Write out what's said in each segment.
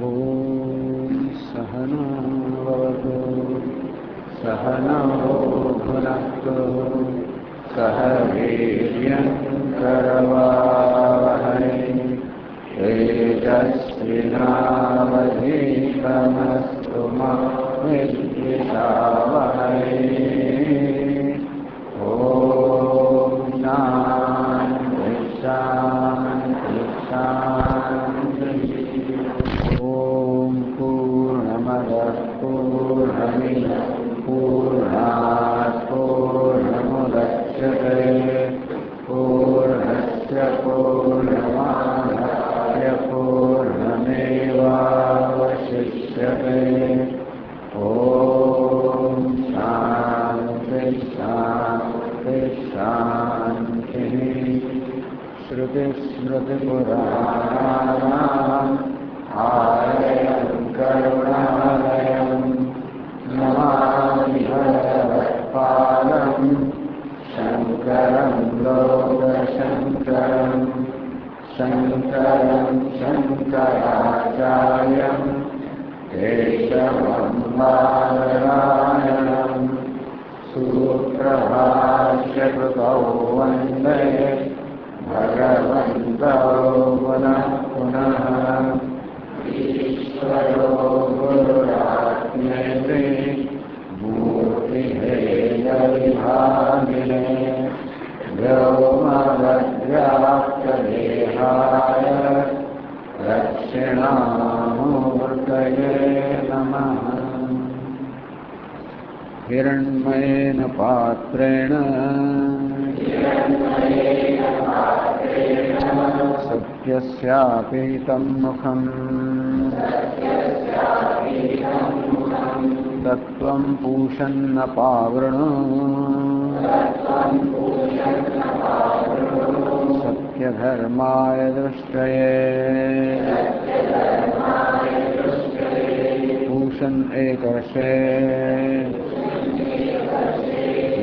ॐ सहनावतु सहनौ भुनक्तु सह वीर्यं करवावहै तेजस्विनावधीतमस्तु मा विद्विषावहै। ॐ शान्ति शान्ति शान्तिः। ॐ पूर्णमदः पूर्णमिदं पूर्णात् पूर्णमुदच्यते पूर्णस्य पूर्णमादाय पूर्णमेवावशिष्यते। ॐ शान्ति शान्ति शान्तिः। श्रुतिस्मृतिपुराणानाम् आलयं करुणालयं नमामि भगवत्पादं शङ्करं लोकशङ्करं शङ्करं शङ्कराचार्यं केशवं बादरायणं सूत्रभाष्यकृतौ वन्दे भगवन्तौ पुनः पुनः। ईश्वरो गुरुरात्मेति मूर्तिभेदविभागिने व्योमवद्व्याप्तदेहाय दक्षिणामूर्तये नमः। हिरण्मयेन पात्रेण सत्यस्यापीतं मुखम् तत्त्वं पूषन्न पावृणु सत्यधर्माय दृष्टये पूषन् एकर्षे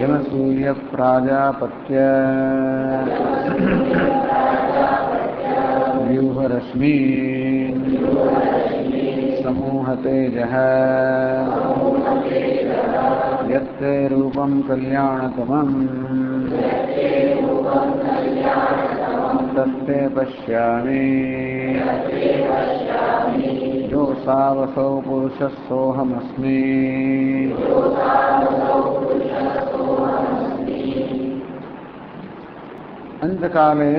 यमसूर्यप्राजापत्य व्यूहरश्मि समूहतेजः यत्ते रूपं कल्याणतमं तत्ते पश्यामि योऽसावसौ पुरुषः सोऽहमस्मि। अंतकाले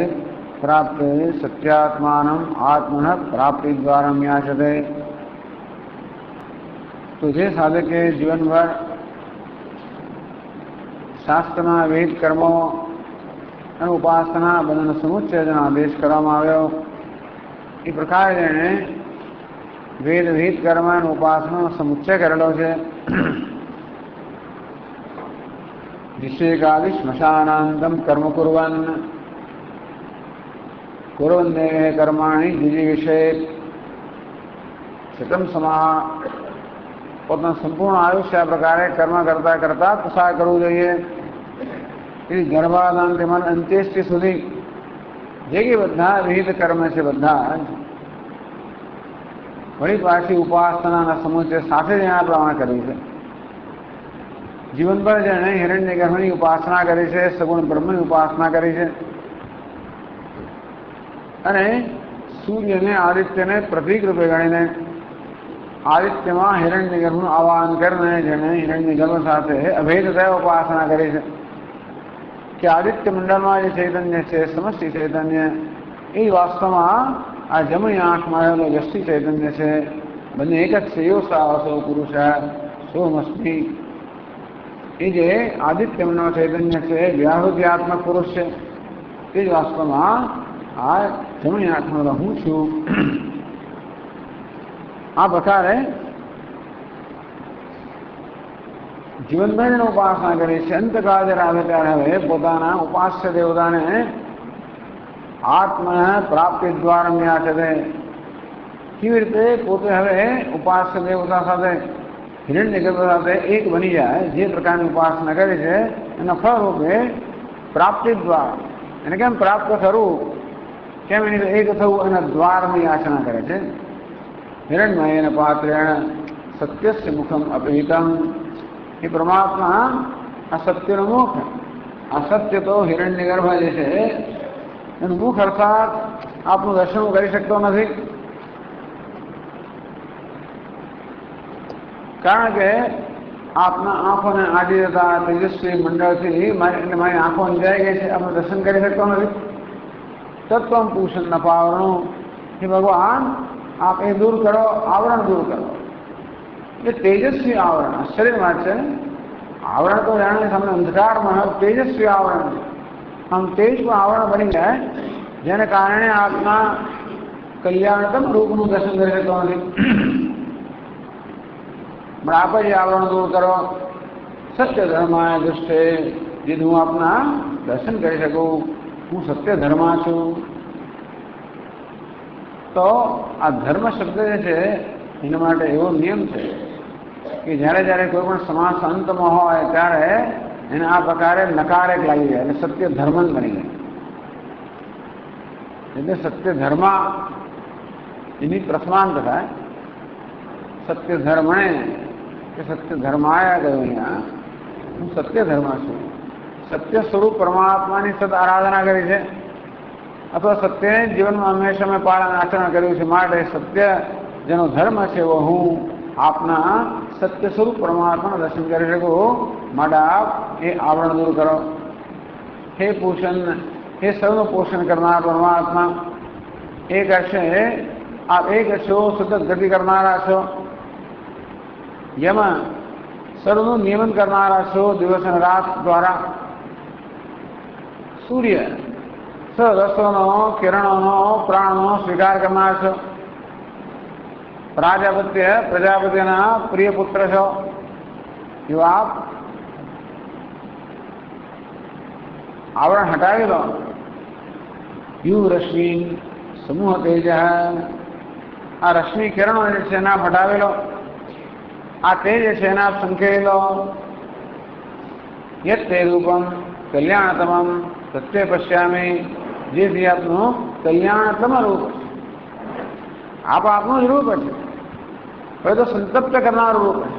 प्राप्त सत्यात्मानम् आत्मनः प्राप्तिद्वारं याचते। तो જે સાધકે જીવનભર શાસ્ત્રના વિવિધ કર્મો અને ઉપાસના બંનેનો સમુચ્ચયનો આદેશ કરવામાં આવ્યો એ પ્રકારે જેણે વેદ વિહિત કર્મ અને ઉપાસનાનો સમુચ્ચય કરેલો છે. નિષેકાદિ શ્મશાનાંતમ કર્મ કુર્વન કુર્વન્નેહ કર્માણિ જીજીવિષે શતમ સમા. પોતાનું સંપૂર્ણ આયુષ્ય આ પ્રકારે કર્મ કરતા કરતા પસાર કરવું જોઈએ. એ ગર્ભાધાનથી મન અંત્યેષ્ટિ સુધી જે કે બધા વિવિધ કર્મ છે બધા વળી પાછી ઉપાસનાના સમુચ્ચય સાથે જ એના પ્રમાણે કર્યું છે. જીવનભર જેણે હિરણ્ય ગર્ભની ઉપાસના કરી છે, સગુણ બ્રહ્મની ઉપાસના કરી છે અને સૂર્યને આદિત્યને પ્રતીક રૂપે ગણીને આદિત્યમાં હિરણ્ય ગર્ભનું આવાહન કરીને જેણે હિરણ્ય ગર્ભ સાથે અભેદતયા ઉપાસના કરી છે કે આદિત્ય મંડળમાં જે ચૈતન્ય છે સમષ્ટિ ચૈતન્ય એ વાસ્તવમાં આ જમણી આંખમાં રહેલો વ્યષ્ટિ ચૈતન્ય છે. બંને એક જ છે. યો સાવસો પુરુષ સોમસ્મિ. એ જે આદિત્ય મંડળમાં ચૈતન્ય છે વ્યાહૃત્યાત્મક પુરુષ છે. એ જ વાસ્તવમાં આ જમણી આંખમાં હું છું. આ પ્રકારે જીવનભર ઉપાસના કરી છે. અંતકાળ જ્યારે આવે ત્યારે હવે પોતાના ઉપાસ્ય દેવતાને આત્મ પ્રાપ્તિ દ્વારા ન્યા છે. કેવી રીતે પોતે હવે ઉપાસ્ય દેવતા સાથે હિરણ્ય ગર્ભ સાથે એક બની જાય, જે પ્રકારની ઉપાસના કરી છે એના ફળરૂપે પ્રાપ્તિ દ્વારા એને કેમ પ્રાપ્ત કરવું, કેમ એની એક થવું એના દ્વારની યાચના કરે છે. हिरण्मयेन पात्रेण सत्यस्य मुखम अपहितम। ये परमात्मा असत्यનો મુખ, અસત્ય તો હિરણ્યગર્ભ જે છે એનું મુખ અર્થાત આપનું દર્શન કરી શકતો નથી, કારણ કે આપના આંખોને આડી જતા તેજસ્વી મંડળથી મારી આંખો અંજાઈ ગઈ છે, આપનું દર્શન કરી શકતો નથી। તત્વમ પૂષણ નપાવરણું, हे भगवान आप ये दूर करो, आवरण दूर करो। ये तेजस्वी आवरण आश्चर्य बात है। आवरण तो जाने सामने अंधकार में तेजस्वी आवरण, हम तेज को आवरण बनी जाए जेने कारणे आपना कल्याणतम रूपનું દર્શન કરી શકતો નથી, પણ આપ જ આવરણ દૂર કરો। સત્ય ધર્માય દુષ્ટે, જેથી હું આપના દર્શન કરી શકું, હું સત્ય ધર્મા છું। તો આ ધર્મ શબ્દ જે છે એના માટે એવો નિયમ છે કે જ્યારે જ્યારે કોઈ પણ સમાસ અંતમાં હોય ત્યારે એને આ પ્રકારે નકાર એક લાગી જાય એટલે સત્ય ધર્મ જ બની જાય। એટલે સત્ય ધર્મ એની પ્રથમાંત થાય, સત્ય ધર્મણે કે સત્ય ધર્માયા ગયો। અહીંયા હું સત્ય ધર્મા છું, સત્ય સ્વરૂપ પરમાત્માની સદ આરાધના કરી છે अथवा सत्य जीवन में हमेशा में पालन आचरण કર્યું છે, માટે સત્ય જેનો ધર્મ છે वो હું આપના સત્ય સ્વરૂપ પરમાત્માના દર્શન કરી શકું, માટે આપ એ આવરણ દૂર કરો। हे पोषण, हे સૌનું પોષણ કરનાર પરમાત્મા, એક હશે આપ એક છો, સતત ગતિ કરનારા છો, જેમાં સર્વનું નિયમન કરનારા છો દિવસ અને રાત દ્વારા। સૂર્ય રસોનો કિરણોનો પ્રાણનો સ્વીકાર કરનાર છો, પ્રજાપતિના પ્રિય પુત્ર છો, જો આપ આવરણ હટાવી લો। યુ રશ્મિ સમૂહ તેજ, આ રશ્મિ કિરણો જે છે એના હટાવી લો, આ તેજ છે એના સંકેલી લો। યત તે રૂપમ કલ્યાણતમમ સત્ય પશ્યામિ, જેથી આપનું કલ્યાણતમ રૂપ છે, આપ આપનું જ રૂપ છે, હવે તો સંતપ્ત કરનાર રૂપ છે।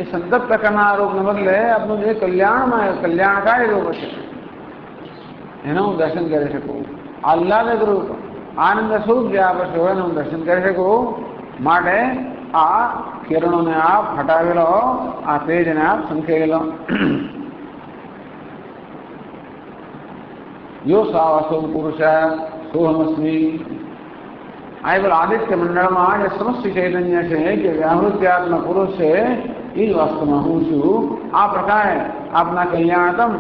એ સંતપ્ત કરનાર રૂપને બદલે આપનું જે કલ્યાણમાં કલ્યાણકારી રૂપ છે એનું હું દર્શન કરી શકું। આહ્લાદક રૂપ આનંદ સ્વરૂપ જે આપ છો એનું હું દર્શન કરી શકું, માટે આ કિરણોને આપ હટાવી લો, આ તેજને આપ સંકેલી લો। यो सावसो पुरुष सोहमस्मी, आई बोल आदित्य मंडल में जो समस्त चैतन्य है कि व्याहृत्यात्मा पुरुष है, ये वास्तव में हूँ छू। आ प्रकार आपना कल्याणतम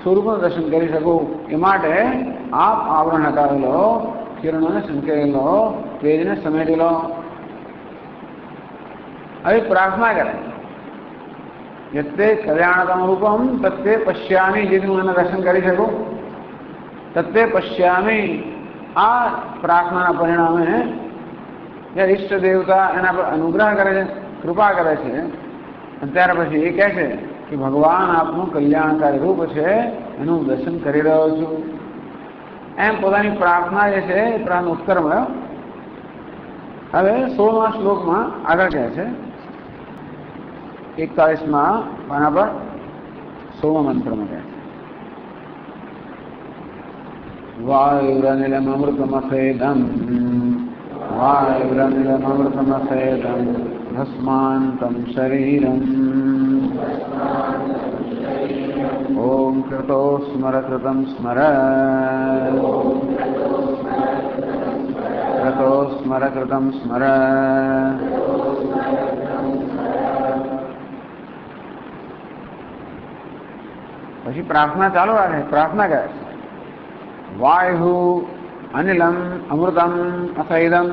स्वरूप दर्शन કરી શકું, એ માટે આપ આવરણ હટાવી લો, કિરણોને સંકેલી લો, તેજને સમેટી લો। હવે પ્રાર્થના કરે, यत्ते कल्याणतम रूपम तत्ते पश्यामि, જેથી હું એના દર્શન કરી શકું, तत्ते पश्यामि। आ प्रार्थना परिणामे या इष्ट देवता एना पर अनुग्रह करे, कृपा करे छे, त्यार पछी ए कहे छे कि भगवान आपनु कल्याणकारी रूप छे, एनु दर्शन करी रह्यो छुं। एम पोतानी प्रार्थना जे छे ए प्रार्थना उत्तर मळ्यो। हवे 16मा श्लोकमां આગળ કહે છે, 41મા પાના પર 16મા મંત્રમાં કહે છે, वायुरनिलममृतमसेदं, वायुरनिलममृतमसेदं भस्मान्तं शरीरम्। ॐ कृतो स्मर कृतं स्मर, कृतो स्मर कृतं स्मर। પછી પ્રાર્થના ચાલુ રાખે, પ્રાર્થના કરે, वायु अनिलम अमृतम असैदम।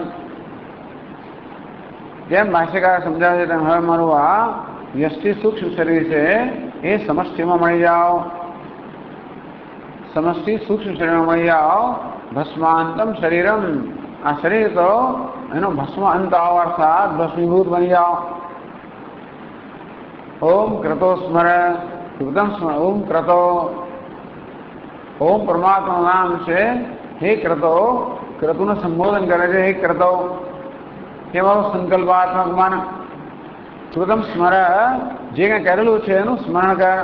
જેમ ભાષ્યકાર સમજાવે છે તેમ હવે મારું આ વ્યષ્ટિ સૂક્ષ્મ શરીર છે એ સમષ્ટિમાં મળી જાઓ, સમષ્ટિ સૂક્ષ્મ શરીરમાં મળી જાઓ। ભસ્માંતમ શરીરમ, આ શરીર તો એનો ભસ્મ અંત આવો અર્થાત ભસ્મીભૂત બની જાઓ। ओम क्रतो स्मर, कृतम स्मर, ओम क्रतो, ओम परमात्मा नाम से हे क्रतो, क्रतु ने संबोधन करे, हे क्रतो। એવા સંકલ્પાત્મક માન. કૃતમ સ્મર, જે કંઈ કરેલું છે એનું સ્મરણ કર.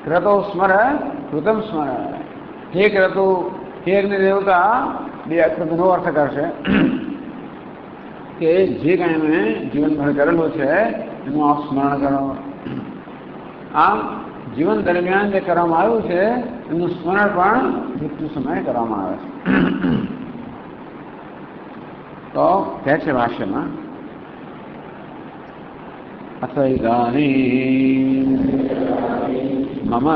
ક્રતો સ્મર, કૃતમ સ્મર. હે ક્રતુ, હે અગ્નિ દેવતા, બે અર્થનો અર્થ કરશે કે જે કંઈ મેં જીવનભર કરેલું છે એનું આપ સ્મરણ કરો. આમ જીવન દરમિયાન જે કરવામાં આવ્યું છે એનું સ્મરણ પણ મૃત્યુ સમયે કરવામાં આવે છે. તો કહે છે ભાષ્યમાં, અથ ઇદાનીં મમ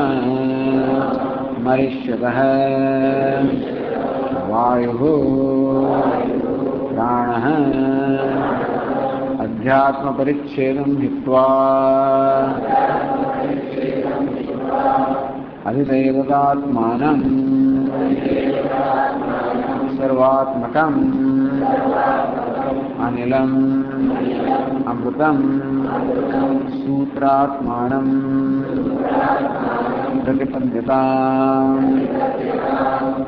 મરિષ્યતઃ વાયુઃ પ્રાણઃ અધ્યાત્મ પરિચ્છેદં હિત્વા અધિદૈવતાત્માનં સર્વાત્મકં અનિલં અમૃતં સૂત્રાત્માनं પ્રતિપદ્યતામ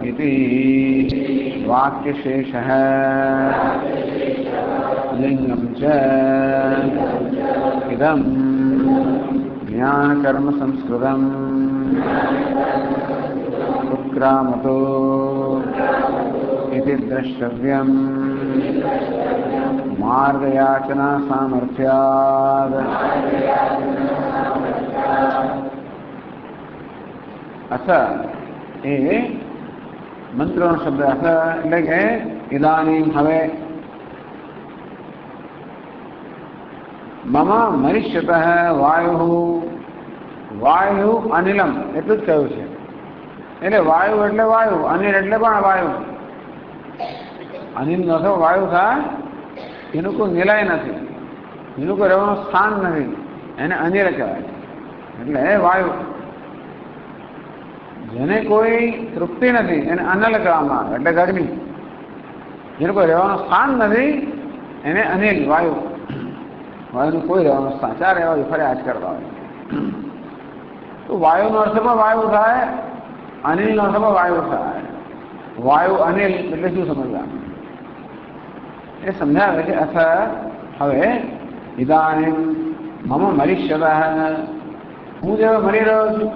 ઇતિ વાક્યશેષઃ લિંગમ ચ ઇદં જ્ઞાનકર્મ સંસ્કૃતમ ઉત્ક્રામતો इति द्रष्टव्यम् मार्गयाचना सामर्थ्यात्. अथ એ મંત્રનો શબ્દ અથ એટલે કે ઇદાનીમ હવે. મમ મરિષ્યતઃ વાયુ, વાયુ અનિલમ એટલું જ કહ્યું છે. એટલે વાયુ એટલે વાયુ, અનિલ એટલે પણ વાયુ. અનિલ નો વાયુ થાય એનું કોઈ નિલય નથી, એનું કોઈ રહેવાનું સ્થાન નથી, એને અનિલ કહેવાય. એટલે વાયુ જેને કોઈ તૃપ્તિ નથી એને અનલ કહેવામાં આવે, એટલે અગ્નિ. જેનું કોઈ રહેવાનું સ્થાન નથી એને અનિલ વાયુ. વાયુનું કોઈ રહેવાનું સ્થાન, ચાર રહેવા ફર્યા જ કરતા હોય. તો વાયુનો અર્થ પણ વાયુ થાય, અનિલનો અર્થ પણ વાયુ થાય. વાયુ અનિલ એટલે શું સમજવાનું એ સમજાવે છે. અથ હવે ઇદાનીમ મમ મરિષ્યતઃ, હું જે મરી રહ્યો છું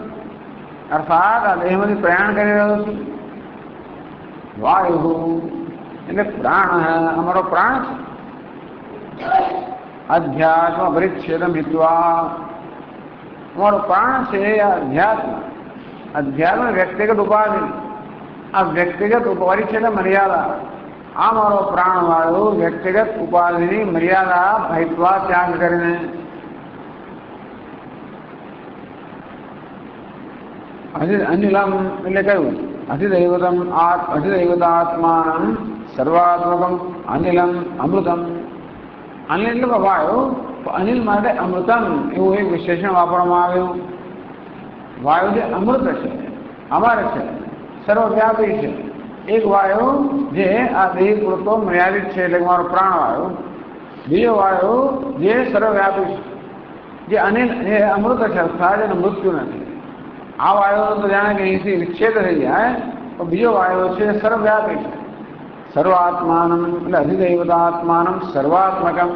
અર્થાત આ દેહમાંથી પ્રયાણ કરી રહ્યો છું. વાયુ એટલે પ્રાણ, અમારો પ્રાણ છે. અધ્યાત્મ પરિચ્છેદમ હિત્વા, અમારો પ્રાણ છે અધ્યાત્મ. અધ્યાત્મ વ્યક્તિગત ઉપાધિ, આ વ્યક્તિગત પરિચ્છેદ મર્યાદા. આ મારો પ્રાણવાયુ વ્યક્તિગત ઉપાધિની મર્યાદા હિત્વા ત્યાગ કરીને અનિલમ એટલે કહ્યું અધિદૈવતાત્માનં સર્વાત્મકમ અનિલમ અમૃતમ. અનિલ એટલે વાયુ, અનિલ માટે અમૃતમ એવું એક વિશેષણ વાપરવામાં આવ્યું. વાયુ જે અમૃત છે, અમર છે, સર્વવ્યાપી છે. એક વાયુ જે આ દેહ પૂરતો મર્યાદિત છે એટલે મારો પ્રાણવાયુ. બીજો વાયુ જે સર્વવ્યાપી છે, જે અનિલ એ અમૃત છે, અર્થાત એનું મૃત્યુ નથી. આ વાયુનો તો જાણે કે અહીંથી વિચ્છેદ થઈ જાય તો બીજો વાયુ છે સર્વવ્યાપી છે. સર્વાત્માનમ એટલે અધિદૈવતાત્માનમ સર્વાત્મકમ.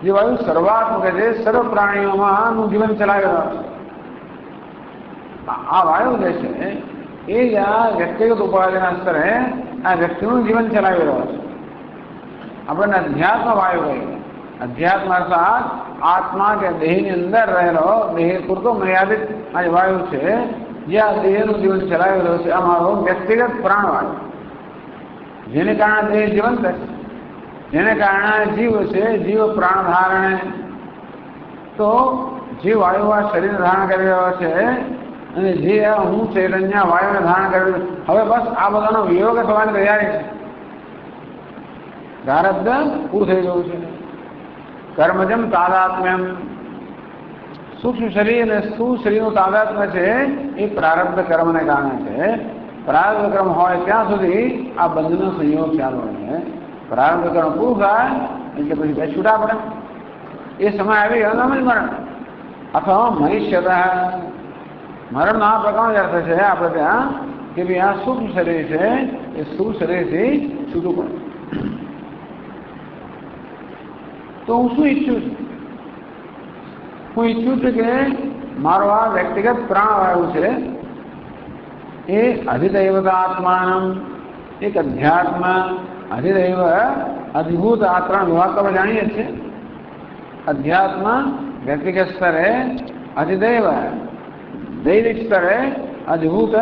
જે વાયુ સર્વાત્મક છે, સર્વ પ્રાણીઓમાં જીવન ચલાવી રહ્યો છે. આ વાયુ જે છે એ જ્યાં વ્યક્તિગત ઉપાધિના સ્તરે આ વ્યક્તિનું જીવન ચલાવી રહ્યો છે. આપણને અધ્યાત્મ વાયુ કહીએ. અધ્યાત્મ અર્થાત આત્મા કે દેહની અંદર રહેલો, દેહ પૂરતો મર્યાદિત આ વાયુ છે જે આ દેહનું જીવન ચલાવી રહ્યો છે. અમારો વ્યક્તિગત પ્રાણવાયુ, જેને કારણે દેહ જીવંત છે, જેને કારણે જીવ છે, જીવ પ્રાણ ધારણે. તો જે વાયુ આ શરીર ધારણ કરી રહ્યો છે અને જે હું ચૈતન્ય વાયુને ધારણ કર્યું, હવે બસ આ બધાનો વિયોગ થવાની તૈયારી છે. પ્રારબ્ધ પૂરું થઈ ગયું છે. કર્મજમ તાદાત્મ્યમ, સૂક્ષ્મ શરીર અને સ્થૂળ શરીરનું તાદાત્મ્ય છે એ પ્રારબ્ધ કર્મને કારણે છે. પ્રારબ્ધ કર્મ હોય ત્યાં સુધી આ બંધનો સંયોગ ચાલુ રહે. પ્રારબ્ધ કર્મ પૂરું થાય એટલે પછી છૂટા પડે. એ સમય આવી ગયો જ મરણ. અથવા મનુષ્યતઃ, મરણનો આ પ્રકારનો જ અર્થ છે આપણે ત્યાં કે ભાઈ આ સૂક્ષ્મ શરીર છે એ સ્થૂળ શરીરથી છૂટું પડે. તો હું શું ઈચ્છું છું? હું ઈચ્છું છું કે મારો આ વ્યક્તિગત પ્રાણવાયુ છે એ અધિદૈવતાત્માનમ, એક અધ્યાત્મ, અધિદૈવ, અધિભૂત, આ ત્રણ વિભાગ તો જાણીએ છીએ. અધ્યાત્મ વ્યક્તિગત સ્તરે, અધિદૈવ દૈવિક સ્તરે, અધિભૂત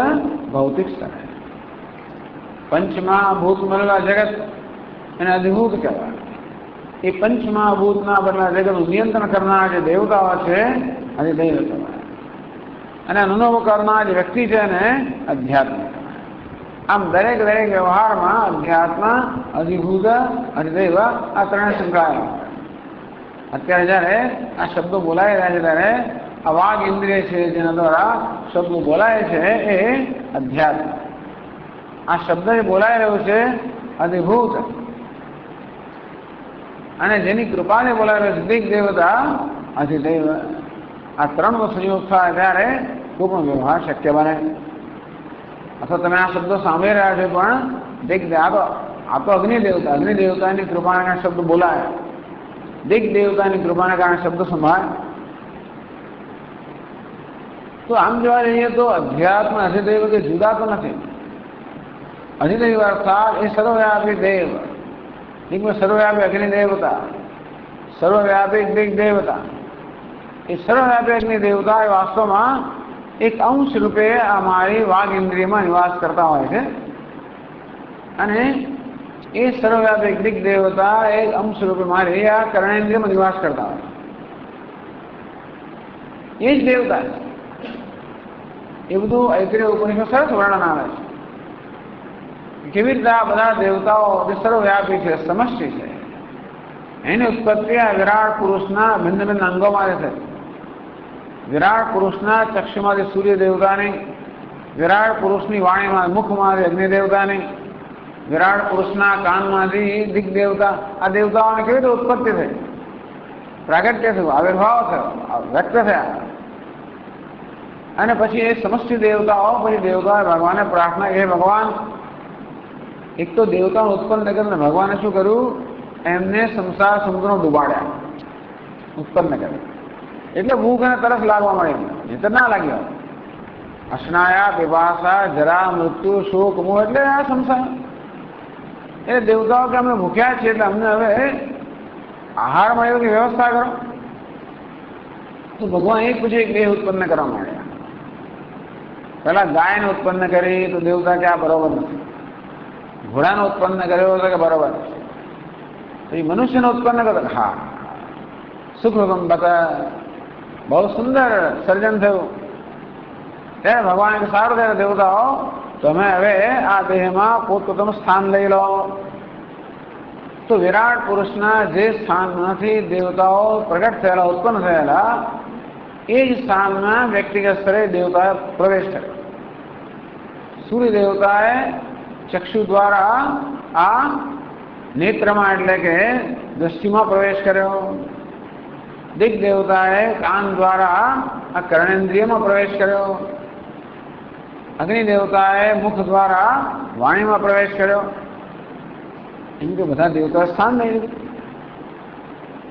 ભૌતિક સ્તરે. પંચમહાભૂત બનેલા જગત એને અધિભૂત કહેવાય. એ પંચમહાભૂતના બનેલા જગતનું નિયંત્રણ કરનાર જે દેવતાઓ છે અધિદૈવ કહેવાય. અને અનુભવ કરનાર જે વ્યક્તિ છે એને અધ્યાત્મ કહેવાય. આમ દરેક વ્યવહારમાં અધ્યાત્મ, અધિભૂત, અધિદૈવ આ ત્રણે સંકળાયેલા. અત્યારે જ્યારે આ શબ્દો બોલાઈ રહ્યા છે ત્યારે આ વાઘ ઇન્દ્રિય છે જેના દ્વારા શબ્દો બોલાય છે એ અધ્યાત્મ. આ શબ્દ જે બોલાઈ રહ્યો છે અધિભૂત, અને જેની કૃપાને બોલાઈ રહ્યો છે દિગ દેવતા અધિદૈવ. આ ત્રણનો સંયોગ થાય ત્યારે કોઈ પણ વ્યવહાર શક્ય બને. અથવા તમે આ શબ્દો સાંભળી રહ્યા છો પણ દિગ આ તો અગ્નિદેવતાની કૃપાને કારણે શબ્દ બોલાય, દિગ દેવતાની કૃપાને કારણે શબ્દ સંભાળે. તો આમ જોવા જઈએ તો અધ્યાત્મ અધિદૈવ કે જુદા તો નથી. અધિદૈવ અર્થાત એ સર્વવ્યાપી દેવ, દિગમાં સર્વવ્યાપી અગ્નિ દેવતા, સર્વવ્યાપી દિગ દેવતા. એ સર્વવ્યાપી અગ્નિ દેવતા એ વાસ્તવમાં એક અંશ રૂપે અમારી વાઘ ઇન્દ્રિયમાં નિવાસ કરતા હોય છે. અને એ સર્વવ્યાપી દિગ દેવતા એક અંશ રૂપે મારી આ કર્ણેન્દ્રિયમાં નિવાસ કરતા હોય. એ જ દેવતા છે. એ બધું ઐત્રેય ઉપનિષદ સરસ વર્ણન આવે છે. કેવી રીતે આ બધા દેવતાઓ જે સર્વવ્યાપી છે, સમષ્ટિ છે, એની ઉત્પત્તિ આ વિરાટ પુરુષના ભિન્ન ભિન્ન અંગોમાં છે. વિરાટ પુરુષના ચક્ષુમાંથી સૂર્ય દેવતાની, વિરાટ પુરુષની વાણીમાં મુખમાંથી અગ્નિ દેવતાની, વિરાટ પુરુષના કાનમાંથી દિગ દેવતા. આ દેવતાઓની કેવી રીતે ઉત્પત્તિ થઈ, પ્રાગટ્ય થયું, આવિર્ભાવ થયો, વ્યક્ત થયા. અને પછી એ સમષ્ટિ દેવતાઓ, પછી દેવતાએ ભગવાનને પ્રાર્થના, એ ભગવાન, એક તો દેવતાઓ ઉત્પન્ન કરીને ભગવાને શું કર્યું, એમને સંસાર સમુદ્રમાં ડૂબાડ્યા, ઉત્પન્ન કર્યા. એટલે ભૂખ અને તરસ લાગવા મળી, નહીતર ના લાગ્યો. અશ્નાયા, પીપાસા, જરા, મૃત્યુ, શોક, મોહ એટલે આ સંસાર. એ દેવતાઓ કે અમે ભૂખ્યા છીએ એટલે અમને હવે આહાર મળ્યો કે વ્યવસ્થા કરો. તો ભગવાન એક પછી એક દેહ ઉત્પન્ન કરવા માંડ્યા. પેલા ગાયને ઉત્પન્ન કરી તો દેવતા કે આ બરોબર નથી. ઘોડાને ઉત્પન્ન કર્યો તો કે બરોબર નથી. તો એ મનુષ્યને ઉત્પન્ન કર્યો, હા સુખમ બતા, બહુ સુંદર સર્જન થયું. ત્યારે ભગવાન કે સારું ત્યારે દેવતાઓ તમે હવે આ દેહમાં પોતપોતાનું સ્થાન લઈ લો. તો વિરાટ પુરુષના જે સ્થાનમાંથી દેવતાઓ પ્રગટ થયેલા, ઉત્પન્ન થયેલા, એ જ સ્થાનમાં વ્યક્તિગત સ્તરે દેવતાએ પ્રવેશ કર્યો. સૂર્ય દેવતાએ ચક્ષુ દ્વારા આ નેત્રમાં એટલે કે દ્રષ્ટિમાં પ્રવેશ કર્યો. દિગ દેવતાએ કાન દ્વારા આ કર્ણેન્દ્રિયમાં પ્રવેશ કર્યો. અગ્નિ દેવતાએ મુખ દ્વારા વાણીમાં પ્રવેશ કર્યો. એમ કે બધા દેવતાએ સ્થાન લઈ લીધું.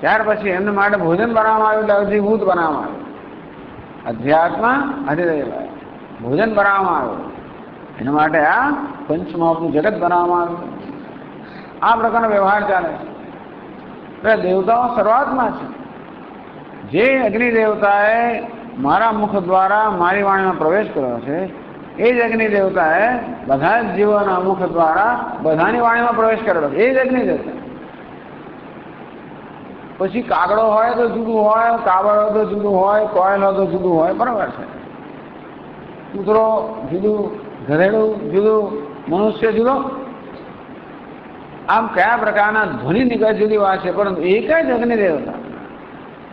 ત્યાર પછી એમના માટે ભોજન બનાવવામાં આવ્યું, એટલે અધિભૂત બનાવવામાં આવ્યું. અધ્યાત્મ અધિદૈવ ભોજન બનાવવામાં આવ્યું. એના માટે આ પંચમહાભૂતનું જગત બનાવવામાં આવ્યું. આ પ્રકારનો વ્યવહાર ચાલે છે. દેવતાઓ શરૂઆતમાં છે. જે અગ્નિ દેવતાએ મારા મુખ દ્વારા મારી વાણીમાં પ્રવેશ કર્યો છે, એ જ અગ્નિ દેવતાએ બધા જ જીવોના મુખ દ્વારા બધાની વાણીમાં પ્રવેશ કરેલો છે. એ જ અગ્નિ દેવતા. પછી કાગડો હોય તો જુદું હોય, કાવડ હોય તો જુદું હોય, કોયલ હોય તો જુદું હોય, બરાબર છે. કૂતરો જુદું, ઘરેડું જુદું, મનુષ્ય જુદો. આમ કયા પ્રકારના ધ્વનિ નીકળે જુદી વાત છે, પરંતુ એક જ અગ્નિ દેવતા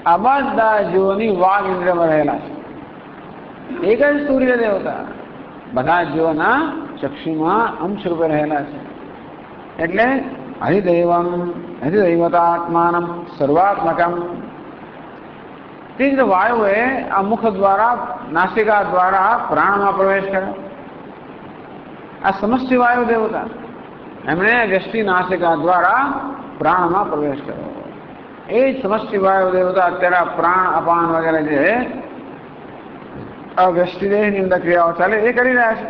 આ બધા જીવોની વાઘ ઇન્દ્રિયમાં રહેલા છે. એક જ સૂર્ય દેવતા બધા જીવોના ચક્ષુમાં અંશ રૂપે રહેલા છે. એટલે અધિદૈવમ અધિદૈવતાત્માનમ સર્વાત્મકમ. તે જ વાયુએ આ મુખ દ્વારા, નાસિકા દ્વારા પ્રાણમાં પ્રવેશ કર્યો. આ સમષ્ટિ વાયુ દેવતા એમણે વ્યષ્ટિ નાસિકા દ્વારા પ્રાણમાં પ્રવેશ કર્યો. એ સમષ્ટિ વાયુ દેવતા અત્યારે પ્રાણ અપાન વગેરે જે વ્યષ્ટિદેહની અંદર ક્રિયાઓ ચાલે એ કરી રહ્યા છે.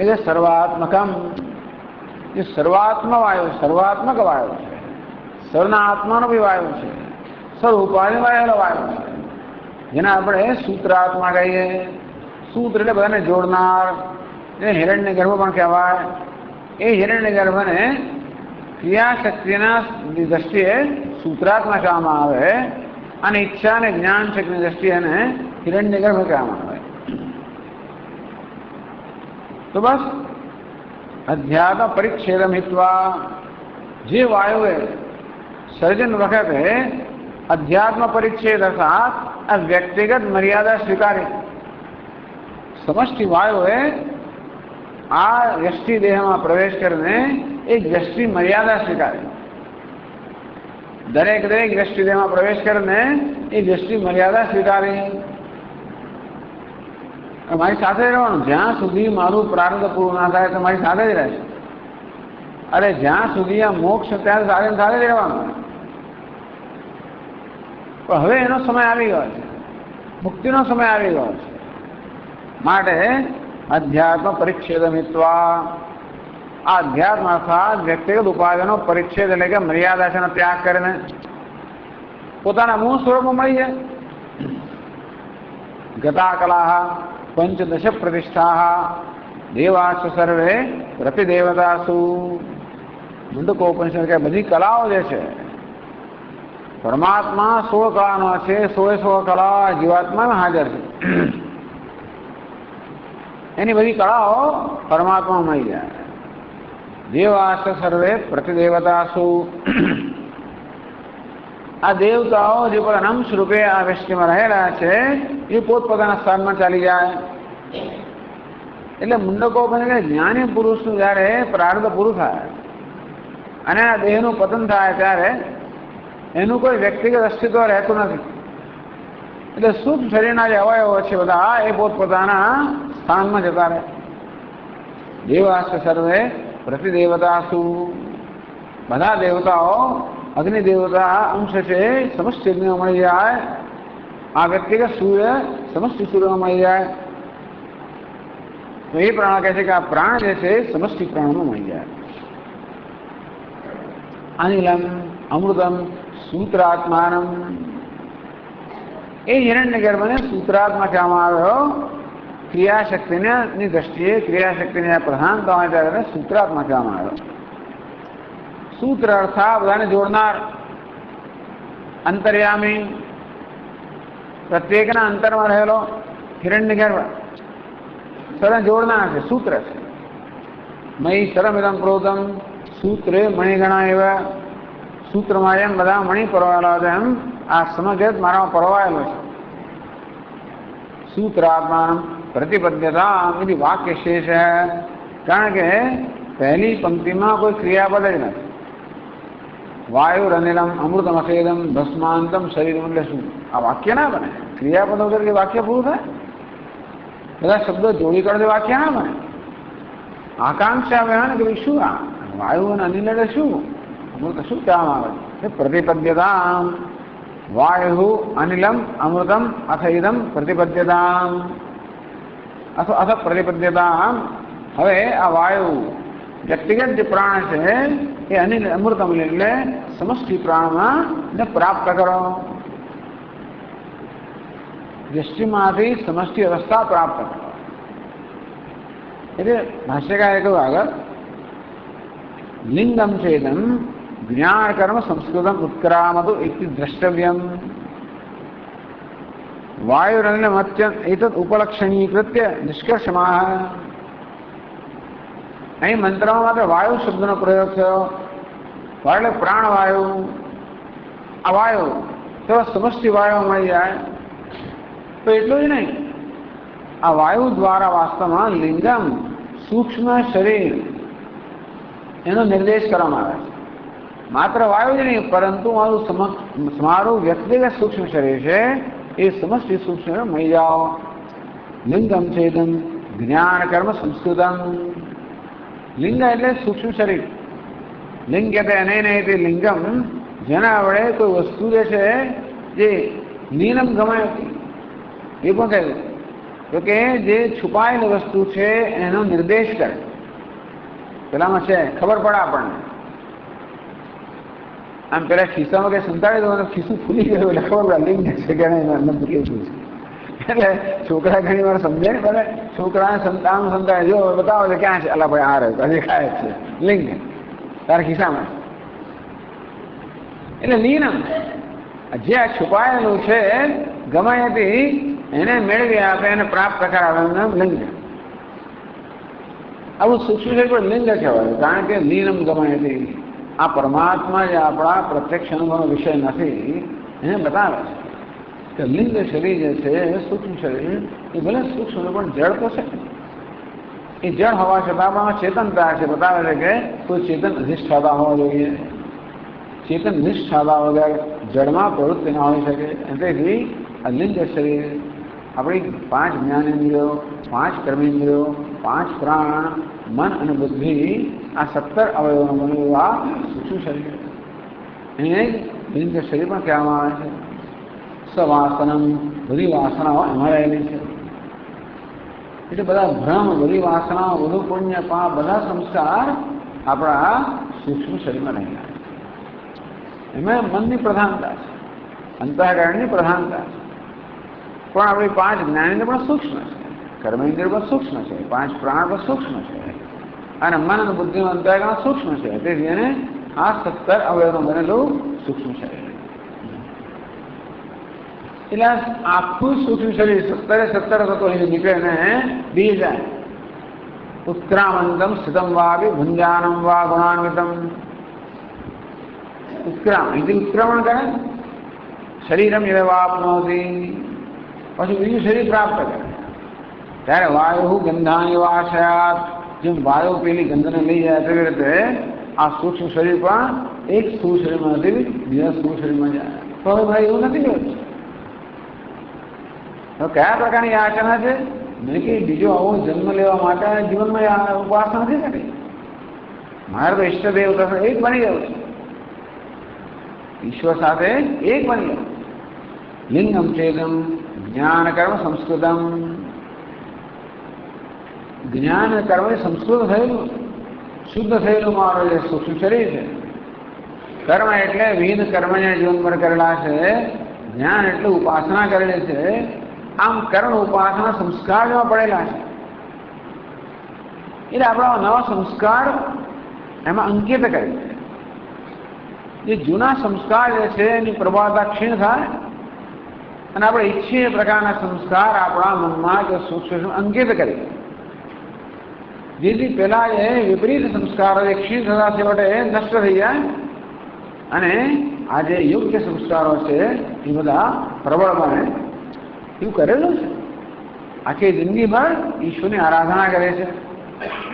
એટલે સર્વાત્મકમ, જે સર્વાત્મ વાયુ, સર્વાત્મક વાયુ છે, સર્વના આત્માનો બી વાયુ છે, સ્વરૂપાની વાયેલો વાયુ છે, જેને આપણે સૂત્રાત્મા કહીએ. સૂત્ર એટલે બધાને જોડનાર, જે હિરણ્ય ગર્ભ પણ કહેવાય. એ હિરણ્ય ગર્ભને ક્રિયાશક્તિના દ્રષ્ટિએ સૂત્રાત્મા કહેવામાં આવે અને ઈચ્છા અને જ્ઞાન શક્તિની દ્રષ્ટિએ એને હિરણ્ય ગર્ભ કહેવામાં આવે. તો બસ અધ્યાત્મ પરિચ્છેદમ હિત્વા, જે વાયુએ સર્જન વખતે અધ્યાત્મ પરિચ્છેદ અર્થાત આ વ્યક્તિગત મર્યાદા સ્વીકારી. સમષ્ટિ વાયુએ આ વ્યષ્ટિ દેહમાં પ્રવેશ કરીને એક વ્યષ્ટિ મર્યાદા સ્વીકારી. દરેક વ્યષ્ટિ દેહમાં પ્રવેશ કરીને એ વ્યષ્ટિ મર્યાદા સ્વીકારી. મારી સાથે રહેવાનું, જ્યાં સુધી મારું પ્રારબ્ધ પૂરું ના થાય તો મારી સાથે જ રહેશે. અરે જ્યાં સુધી આ મોક્ષ ત્યાં સાથે જ રહેવાનું. પણ હવે એનો સમય આવી ગયો છે, મુક્તિનો સમય આવી ગયો છે. માટે અધ્યાત્મ પરિચ્છેદમિત્વા, આ અધ્યાત્મ અર્થાત વ્યક્તિગત ઉપાધિનો પરિચ્છેદ એટલે કે મર્યાદા છે ત્યાગ કરીને પોતાના મૂળ સ્વરૂપમાં મળી જાય. ગતા કલા પંચદશ પ્રતિષ્ઠા દેવાસુ સર્વે પ્રતિદેવતાસુ. મુંડકોપનિષદ કે બધી કલાઓ જે છે, પરમાત્મા 16 કલાનો છે, 16 કલા જીવાત્મામાં હાજર છે. એની બધી કળાઓ પરમાત્મા મળી જાય. દેવાસ સર્વે પ્રતિદેવતાસુ, આ દેવતાઓ જે પોતાના અંશ રૂપે આ વ્યષ્ટિમાં રહેલા છે એ પોતપોતાના સ્થાનમાં ચાલી જાય. એટલે મુંડકોપનિષદ જ્ઞાની પુરુષનું જયારે પ્રારબ્ધ પૂરું થાય અને આ દેહનું પતન થાય ત્યારે એનું કોઈ વ્યક્તિગત અસ્તિત્વ રહેતું નથી. એટલે સૂક્ષ્મ શરીરના જે અવયવો છે બધા એ પોતપોતાના સ્થાનમાં જતા રહે. દેવાસ સર્વે પ્રતિદેવતાસુ, બધા દેવતાઓ અગ્નિ દેવતા અંશ છે સમષ્ટિ અગ્નિમાં મળી જાય. આ વ્યક્તિગત સૂર્ય સમષ્ટિ સૂર્યમાં મળી જાય. તો એ પ્રાણ કહે છે કે આ પ્રાણ જે છે સમષ્ટિ પ્રાણમાં મળી જાય. અનિલમ અમૃતમ સૂત્રાત્માનમ, એ હિરણ્ય ગર્ભને સૂત્રાત્મા કહેવામાં આવ્યો. ક્રિયાશક્તિની દ્રષ્ટિએ ક્રિયાશક્તિની પ્રધાનતા હોય ત્યારે સૂત્રાત્મા કહેવામાં આવ્યો. સૂત્ર અર્થાત બધાને જોડનાર, અંતર્યામી, પ્રત્યેકના અંતરમાં રહેલો હિરણ્ય ગર્ભ સર્વને જોડનાર છે, સૂત્ર છે. મયી સરમિદમ પ્રોતમ સૂત્રે મણિગણા એવા, સૂત્રમાં એમ બધા મણિ પરવાયેલા છે એમ આ સમગ્ર મારામાં પરવાયેલો છે. સૂત્રાત્મા પ્રતિપદ્યતા એની વાક્ય શેષ છે, કારણ કે પહેલી પંક્તિમાં કોઈ ક્રિયાપદ જ નથી. વાયુ રનિલમ અમૃતમ અખેદમ ભસ્માંતમ શરીરમ, એટલે શું આ વાક્ય ના બને? ક્રિયાપદ વગર કે વાક્ય પૂરું થાય? બધા શબ્દો જોડી કાઢે વાક્ય ના બને. આકાંક્ષા આવે ને કે ભાઈ શું આ વાયુ અને અનિલ એટલે શું, અમૃત શું કહેવામાં આવે છે? પ્રતિપદ્યતા, વાયુ અનિલમ અમૃતમ અથૈદમ પ્રતિપદ્યતા અથ પ્રતિપદ્યતા. હવે આ વાયુ વ્યક્તિગત જે પ્રાણ છે એ અનિલ અમૃતમ એટલે સમષ્ટિ પ્રાણમાં ને પ્રાપ્ત કરો. વ્યષ્ટિમાંથી સમષ્ટિ અવસ્થા પ્રાપ્ત કરો. એટલે ભાષ્યકારે કહ્યું આગળ, લિંગમ ચેદમ જ્ઞાન કર્મ સંસ્કૃતમ ઉત્ક્રામતુ ઇતિ દ્રષ્ટવ્યમ. વાયુરનિલમત્ય એતદ ઉપલક્ષણીકૃત્ય નિષ્કર્ષમાહ. અહીં મંત્રમાં માત્ર વાયુ શબ્દનો પ્રયોગ થયો. વાયુ એટલે પ્રાણવાયુ. આ વાયુ તો સમષ્ટિ વાયુ મળી જાય. તો એટલું જ નહીં, આ વાયુ દ્વારા વાસ્તવમાં લિંગમ સૂક્ષ્મ શરીર એનો નિર્દેશ કરવામાં આવે છે. માત્ર વાયુ જ નહીં, પરંતુ મારું વ્યક્તિગત સૂક્ષ્મ શરીર છે એ સમષ્ટિ સૂક્ષ્મ મળી જાઓ. લિંગમ છેદમ જ્ઞાન કર્મ સંસ્કૃતમ. લિંગ એટલે સૂક્ષ્મ શરીર લિંગ્યતે અનેનેતિ લિંગમ, જેના વડે કોઈ વસ્તુ જે છે જે લીનમ ગમાય એ પણ કહ્યું તો કે જે છુપાયેલી વસ્તુ છે એનો નિર્દેશ કરે. પેલામાં છે ખબર પડે આપણને. આમ પેલા ખિસ્સામાં કઈ સંતાડી દો, ખિસ્સું ફૂલી ગયું એટલે ખબર પડે લિંગ છે કે નહીં. એટલે છોકરા ઘણી વાર સમજે ને, ભલે છોકરાને સંતાન સંતાડે, જો બતાવો છે ક્યાં છે, અલા ભાઈ આ રહ્યું દેખાય છે લિંગ તારા ખિસ્સામાં. એટલે લીનમ જે આ છુપાયેલું છે ગમાયતી એને મેળવી આપે, એને પ્રાપ્ત કરાવે લિંગ. આવું સૂક્ષ્મ છે પણ લિંગ કહેવાય, કારણ કે લીનમ ગમાયતી આ પરમાત્મા જે આપણા પ્રત્યક્ષ અનુભવનો વિષય નથી એને બતાવે છે કે લિંગ શરીર જે છે સૂક્ષ્મ શરીર એ ભલે સૂક્ષ્મ પણ જળ તો છે. એ જળ હોવા છતાં આપણામાં ચેતનતા છે. બતાવે છે કે કોઈ ચેતન અધિષ્ઠાતા હોવા જોઈએ. ચેતન નિષ્ઠાતા વગર જળમાં પ્રવૃત્તિ ના હોઈ શકે. તેથી આ લિંગ શરીર આપણી 5 જ્ઞાનેન્દ્રિયો, 5 કર્મેન્દ્રિયો, 5 પ્રાણ, મન અને બુદ્ધિ, આ 17 અવયવોનો બનેલું આ સૂક્ષ્મ શરીર, એને લિંગ શરીર પણ કહેવામાં આવે છે. સવાસનમ, બધી વાસનાઓ એમાં રહેલી છે. એટલે બધા ભ્રમ, બધી વાસનાઓ, બધું પુણ્ય, પાપ, બધા સંસ્કાર આપણા સૂક્ષ્મ શરીરમાં રહેલા છે. એમાં મનની પ્રધાનતા છે, અંતઃકરણની પ્રધાનતા છે. પણ આપણી 5 જ્ઞાનેન્દ્રિય પણ સૂક્ષ્મ છે, કર્મેન્દ્રિય પણ સૂક્ષ્મ છે, 5 પ્રાણ પણ સૂક્ષ્મ છે, અને મન અને બુદ્ધિનું અંતઃકરણ સૂક્ષ્મ છે. તેથી એને આ 17 અવયવનું બનેલું સૂક્ષ્મ શરીર. એટલે આખું સૂક્ષ્મ શરીર 17 તત્વો નીકળે ને બી જાય. ઉત્ક્રામંતમ સ્થિતમ વાપી ભુંજાનમ વા ગુણાન્વિતમ. ઉત્ક્રામ અહીંથી ઉત્ક્રમણ કરે, શરીરમ એવે વાપનોતી, પછી બીજું શરીર પ્રાપ્ત કરે. ત્યારે વાયુ ગંધાની વાસયાત, જેમ વાયુ પેલી ગંધને લઈ જાય તેવી રીતે આ સૂક્ષ્મ શરીર પણ એક સ્થૂળ શરીરમાંથી બીજા સ્થૂળ શરીરમાં જાય. તો હવે ભાઈ એવું નથી હોતું. તો કયા પ્રકારની યાચના છે? મેં કે બીજો આવો જન્મ લેવા માટે જીવનમાં ઉપાસના નથી કરી. મારે તો ઈષ્ટદેવ થશે એક બની ગયું છે, ઈશ્વર સાથે એક બની ગયું. લિંગમ ચેદમ જ્ઞાન કર્મ સંસ્કૃતમ. જ્ઞાન કર્મ સંસ્કૃત થયેલું, શુદ્ધ થયેલું મારું જે સૂક્ષ્મ શરીર છે. કર્મ એટલે વિવિધ કર્મને જીવનભર કરેલા છે. જ્ઞાન એટલે ઉપાસના કરેલી છે. આમ કર્મ ઉપાસના સંસ્કાર જેમાં પડેલા છે. એટલે આપણા નવા સંસ્કાર એમાં અંકિત કરે છે. જે જૂના સંસ્કાર જે છે એની પ્રબળતા ક્ષીણ થાય અને આપણે ઈચ્છીએ પ્રકારના સંસ્કાર આપણા મનમાં કે સૂક્ષ્મ અંકિત કરીએ. જેથી પેલા એ વિપરીત સંસ્કારો એ ક્ષીણ થતા છેવટે નષ્ટ થઈ જાય અને આ જે યોગ્ય સંસ્કારો છે એ બધા પ્રબળ બને. એવું કરેલું છે. આખી જિંદગીભર ઈશ્વરની આરાધના કરે છે.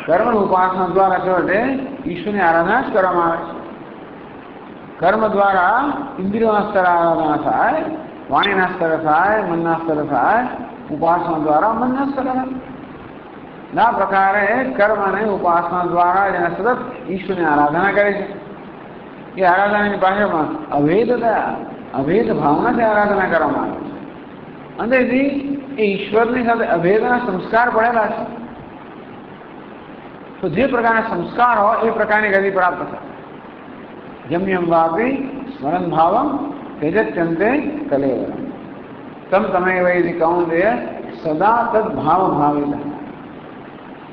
કર્મ ઉપાસના દ્વારા છેવટે ઈશ્વરની આરાધના જ કરવામાં આવે છે. કર્મ દ્વારા ઇન્દ્રિયોના સ્તરે આરાધના થાય, વાણીના સ્તરે થાય, મનના સ્તરે થાય, ઉપાસના દ્વારા મનના સ્તરે થાય. આ પ્રકારે કર્મ અને ઉપાસના દ્વારા જેને સતત ઈશ્વરની આરાધના કરે છે. એ આરાધનાની પાછળમાં અભેદતા, અભેદ ભાવનાથી આરાધના કરવામાં આવે છે. અંદરથી એ ઈશ્વરની સાથે અભેદના સંસ્કાર પડેલા છે. તો જે પ્રકારના સંસ્કાર હોય એ પ્રકારની ગતિ પ્રાપ્ત થાય. જમ્યમ વાપી સ્મરણ ભાવમ તેજત્યંતે કલેવરમ તમ તમે વૈદિ કૌંતેય સદા તદ ભાવ ભાવિતા.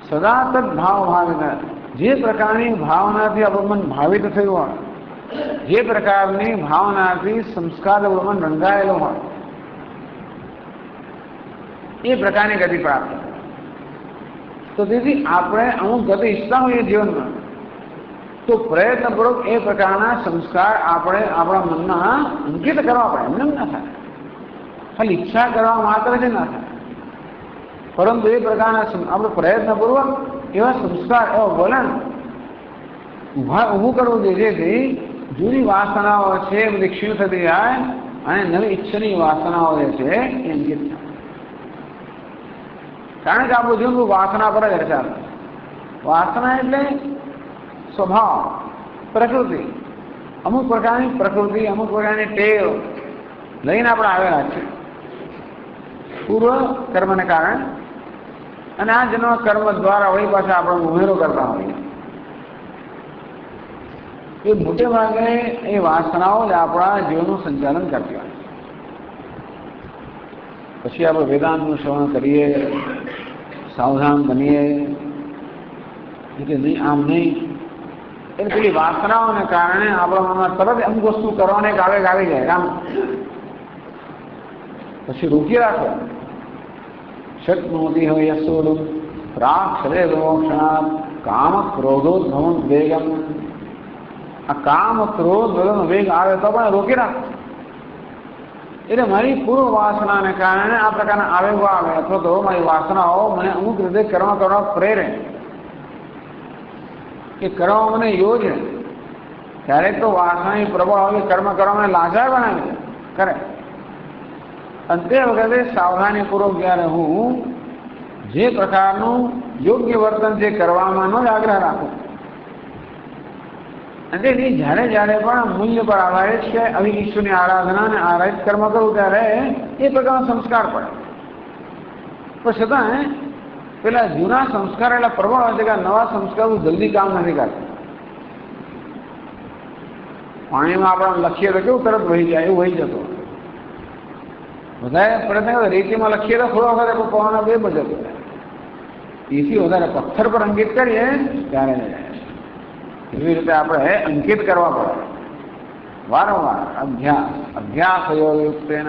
સદા તદ ભાવ ભાવિતા. જે પ્રકારની ભાવનાથી આપણું મન ભાવિત થયું હોય, જે પ્રકારની ભાવનાથી સંસ્કાર આપણું મન રંગાયેલું હોય, એ પ્રકારની ગતિ પ્રાપ્ત થાય. તો તેથી આપણે અમુક ગતિ ઈચ્છતા હોઈએ જીવનમાં, તો પ્રયત્નપૂર્વક એ પ્રકારના સંસ્કાર આપણે આપણા મનમાં અંકિત કરવા પડે. એમને ના થાય, ખાલી ઈચ્છા કરવા માત્ર જ ના થાય, પરંતુ એ પ્રકારના આપણે પ્રયત્નપૂર્વક એવા સંસ્કાર, એવા વલણ ઊભું કરવું જોઈએ જેથી જૂની વાસનાઓ છે એ બધી ક્ષીણ થતી જાય અને નવી ઈચ્છની વાસનાઓ જે છે એ અંકિત થાય. કારણ કે આપણું જીવન વાસના પર જ રચાય. વાસના એટલે સ્વભાવ, પ્રકૃતિ, અમુક પ્રકારની પ્રકૃતિ, અમુક પ્રકારની ટેવ લઈને આપણે આવેલા છે પૂર્વ કર્મને કારણે, અને આ જન્મ કર્મ દ્વારા વળી પાછા આપણે ઉમેરો કરતા હોઈએ. એ મોટે ભાગે એ વાસનાઓ જ આપણા જીવનનું સંચાલન કરતી હોય. પછી આપણે વેદાંતનું શ્રવણ કરીએ, સાવધાન બનીએ કે નહીં, આમ નહીં, એટલે પેલી વાસનાઓને કારણે આપણા મનમાં તરત અમુક વસ્તુ કરવાને એક આવેગ આવી જાય. આમ પછી રોકી રાખો. શક્નોતિ હોય યશોડું પ્રાક શરે મોક્ષણાત કામ ક્રોધોદ્ભવન વેગમ. આ કામ ક્રોધ વેગ આવે તો પણ રોકી રાખો. એટલે મારી પૂર્વ વાસનાને કારણે આ પ્રકારના આવેગો આવે, અથવા તો મારી વાસનાઓ મને અમુક રીતે કર્મ કરવા પ્રેરે, એ કરવા મને યોજે. ક્યારેક તો વાસના પ્રબળ હોય, કર્મ કરવા મને લાચાર બનાવી કરે. અને તે વખતે સાવધાનીપૂર્વક જ્યારે હું જે પ્રકારનું યોગ્ય વર્તન જે કરવામાં જ આગ્રહ રાખું, અને તેથી જ્યારે જ્યારે પણ મૂલ્ય પર આધારિત છે આવી ઈશ્વરની આરાધના અને આરાધિત કર્મ કરું ત્યારે એ પ્રકારનો સંસ્કાર પડે. પણ છતાં પેલા જૂના સંસ્કાર એટલા પ્રબળ હોય છે કે નવા સંસ્કારો જલ્દી કામ નથી કરતા. પાણીમાં આપણે લખીએ તો કેવું તરત વહી જાય, એવું વહી જતો. વધારે પ્રયત્ન કરે રેતીમાં લખીએ તો થોડો વખત પવન બે બજતો, એથી વધારે પથ્થર પર અંકિત કરીએ ત્યારે એવી રીતે આપણે અંકિત કરવા પડે. વારંવાર અભ્યાસ અભ્યાસ યોગયુક્તેન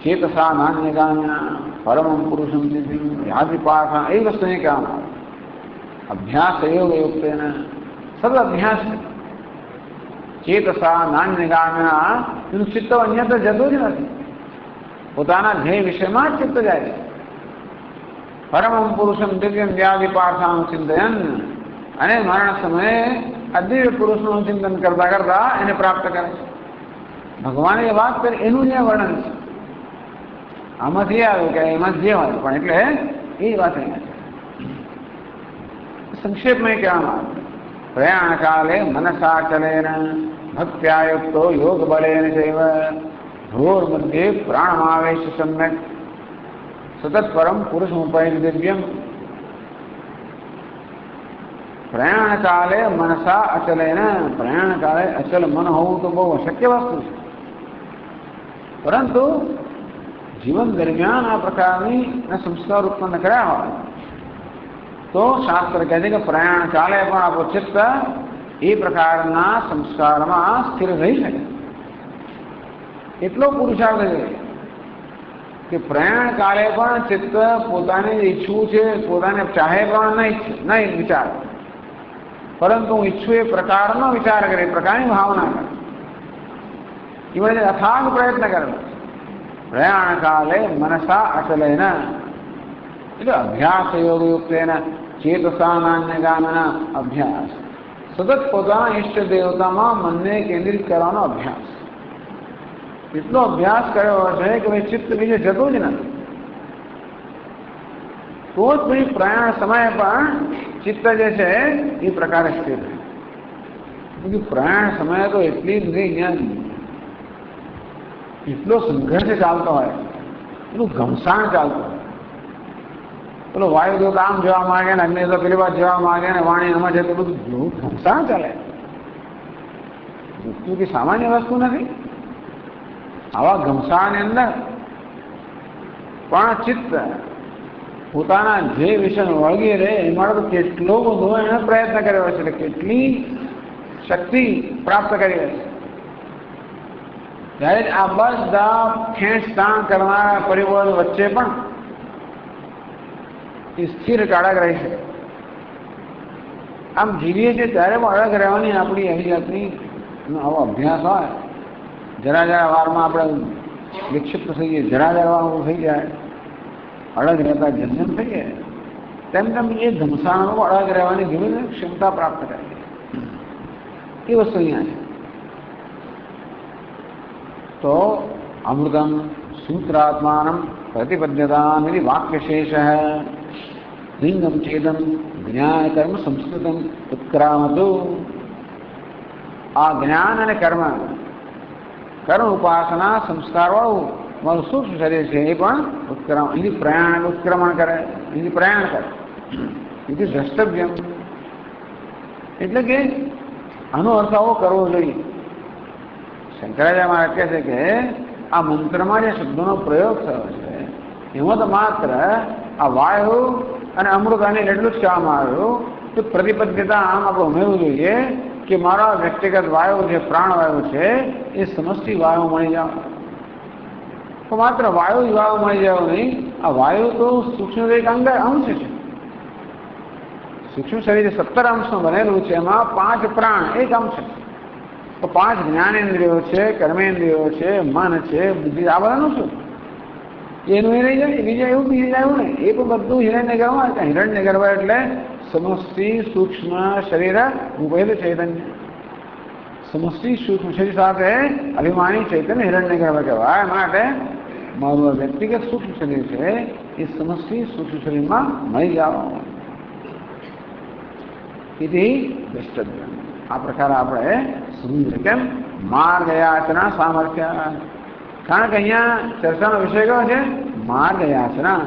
ચેતસા નાન્યગામ્યા પરમં પુરુષમ યાદિપાસા, એ વસ્તુ નહીં કામ આવે. અભ્યાસ યોગયુક્તેન સતત અભ્યાસ ચેતસા નાન્યગામ્યા, એનું ચિત્ત અન્યત્ર જતું જ નથી, પોતાના ધ્યેય વિષયમાં જ ચિત્ત જાય છે. પરમં પુરુષમ દિવ્યમ વ્યાધિપાર્થામ ચિંતયન, અને મરણ સમયે આ દિવ્ય પુરુષનું ચિંતન કરતા કરતા એને પ્રાપ્ત કરે છે. ભગવાને એ વાત કરી, એનું જે વર્ણન છે આમાંથી આવ્યું કે એમાં જે હોય, પણ એટલે એ વાત સંક્ષેપમાં કહેવામાં આવે. પ્રયાણ કાલે મનસા ચલેન ભક્ત્યાયુક્તો યોગ બલેન ચૈવ ભ્રોર મધ્યે પ્રાણમાવેશ સમ્યક સતત પરમ પુરુષમુપૈ દિવ્યમ. પ્રયાણ કાલે મનસા અચલેન, પ્રયાણ કાલે અચલ મન હોવું તો બહુ અશક્ય વસ્તુ છે, પરંતુ જીવન દરમિયાન આ પ્રકારની સંસ્કાર ઉત્પન્ન કર્યા હોય તો શાસ્ત્ર કહે છે કે પ્રયાણ કાલે પણ આપણું ચિત્ત એ પ્રકારના સંસ્કારમાં સ્થિર રહી શકે. એટલો પુરુષાર્થ છે કે પ્રયાણ કાલે પણ ચિત્ત પોતાને ઈચ્છવું છે, પોતાને ચાહે પણ નહીં વિચાર, પરંતુ હું ઈચ્છું એ પ્રકારનો વિચાર કરે, એ પ્રકારની ભાવના કરે, એ વડે અથાગ પ્રયત્ન કરે. પ્રયાણ કાલે મનસા અચલેન, એટલે અભ્યાસ યોગયુક્તેન ચેતસા નાન્યગામિના અભ્યાસ, સતત પોતાના ઈષ્ટ દેવતામાં મનને કેન્દ્રિત કરવાનો અભ્યાસ. એટલો અભ્યાસ કર્યો છે કે ભાઈ ચિત્ત બીજે જતું જ નથી. તો જ ભાઈ પ્રયાણ સમયે પણ ચિત્ત જે છે એ પ્રકારે સ્થિર રહે. બીજું પ્રયાણ સમયે તો એટલી બધી જ્ઞાન, એટલો સંઘર્ષ ચાલતો હોય, એટલું ઘમસાણ ચાલતું હોય. પેલો વાયુદેવ આમ જવા માંગે ને અગ્નિ તો પેલી વાત જવા માંગે ને વાણી એમાં જતું બધું ઘમસાણ ચાલે. મૃત્યુ કે સામાન્ય વસ્તુ નથી. આવા ઘમસાણની અંદર પણ ચિત્ત પોતાના જે વિષય વળગી રહે એ માટે તો કેટલો બધો એને પ્રયત્ન કર્યો છે, એટલે કેટલી શક્તિ પ્રાપ્ત કરી છે. ત્યારે આ બધા ખેંચતાણ કરનારા પરિબળો વચ્ચે પણ સ્થિર અડગ રહી શકે. આમ જીવીએ છીએ ત્યારે પણ અડગ રહેવાની આપણી એવી જાતની આવો અભ્યાસ હોય. જરા જરા વારમાં આપણે વિક્ષિપ્ત થઈએ, જરા જરા વાર થઈ જાય, અડગ રહેતા જન્મ થઈ જાય, તેમ તેમ એ ધમસાણો અડગ રહેવાની ધીમે ધીમે ક્ષમતા પ્રાપ્ત કરે. એ વસ્તુ અહીંયા છે. તો અમૃતમ સૂત્રાત્માનમ પ્રતિપદ્યતામ यदि वाक्यशेष लिंगम चेदम ज्ञान कर्म संस्कृतम उत्क्रामतो આ જ્ઞાન અને કર્મ કર્મ ઉપાસના સંસ્કારવાળું મારું સૂક્ષ્મ શરીર છે એ પણ ઉત્ક્રમણ કરે, એની પ્રયાણ કરે. એથી દ્રષ્ટવ્ય એટલે કે આનો અર્થ આવો કરવો જોઈએ. શંકરાચાર્ય મહારાજ કહે છે કે આ મંત્રમાં જે શબ્દોનો પ્રયોગ થયો છે એમાં તો માત્ર આ વાયુ અને અમૃત અને એટલું જ કહેવામાં આવ્યું કે પ્રતિપદ્યતા આમ આપણે ઉમેરવું જોઈએ કે મારા વ્યક્તિગત વાયુ જે પ્રાણવાયુ છે એ સમષ્ટિ વાયુ મળી જાવ. તો માત્ર વાયુ જ વાયુ મળી જાવ નહીં, આ વાયુ તો સૂક્ષ્મ એક અંશ છે. સૂક્ષ્મ શરીર 17 અંશનું બનેલું છે, એમાં 5 પ્રાણ એક અંશ છે. તો 5 જ્ઞાનેન્દ્રિયો છે, કર્મેન્દ્રિયો છે, મન છે, બુદ્ધિ, આ બધાનું શું એનું એ રહી જાય, બીજા એવું બીજું આવ્યું ને એ પણ બધું હિરણ્ય ગર્ભ. હિરણ્ય ગર્ભ એટલે સમષ્ટિ સૂક્ષ્મ શરીર ઉપેલું ચૈતન્ય. સમષ્ટિ સૂક્ષ્મ શરીર સાથે અભિમાની ચૈતન્ય હિરણ્ય ગર્ભ કહેવાય. માટે મારું વ્યક્તિગત સૂક્ષ્મ શરીર છે એ સમષ્ટિ સૂક્ષ્મ શરીરમાં મળી જાઓ. એથી દ્રષ્ટવ્ય આ પ્રકારે આપણે સમજીએ. કેમ? માર્ગ યાચના સામર્થ્ય. કારણ કે અહીંયા ચર્ચાનો વિષય કયો છે? માર્ગ યાચના.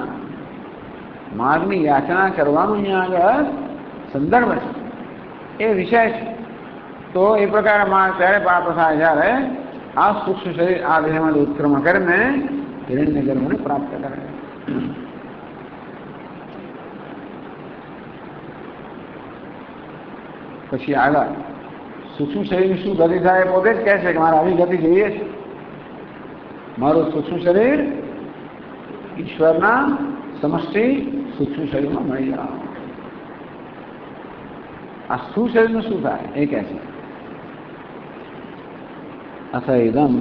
માર્ગની યાચના કરવાનું અહીંયા આગળ સંદર્ભ છે, એ વિષય છે. તો એ પ્રકારે માર્ગ ત્યારે પ્રાપ્ત થાય જ્યારે આ સૂક્ષ્મ શરીર આ દેહમાં ઉત્ક્રમણ કરીને હિરણ્ય ગર્ભને પ્રાપ્ત કરે. પછી આગળ સૂક્ષ્મ શરીરની શું ગતિ થાય પોતે જ કહે છે કે મારે આવી ગતિ જોઈએ છે. મારું સૂક્ષ્મ શરીર ઈશ્વરના સમષ્ટિ સૂક્ષ્મ શરીરમાં મળી જાય. આ સ્થૂળ શરીરનું શું થાય એ કહે છે. અથૈદમ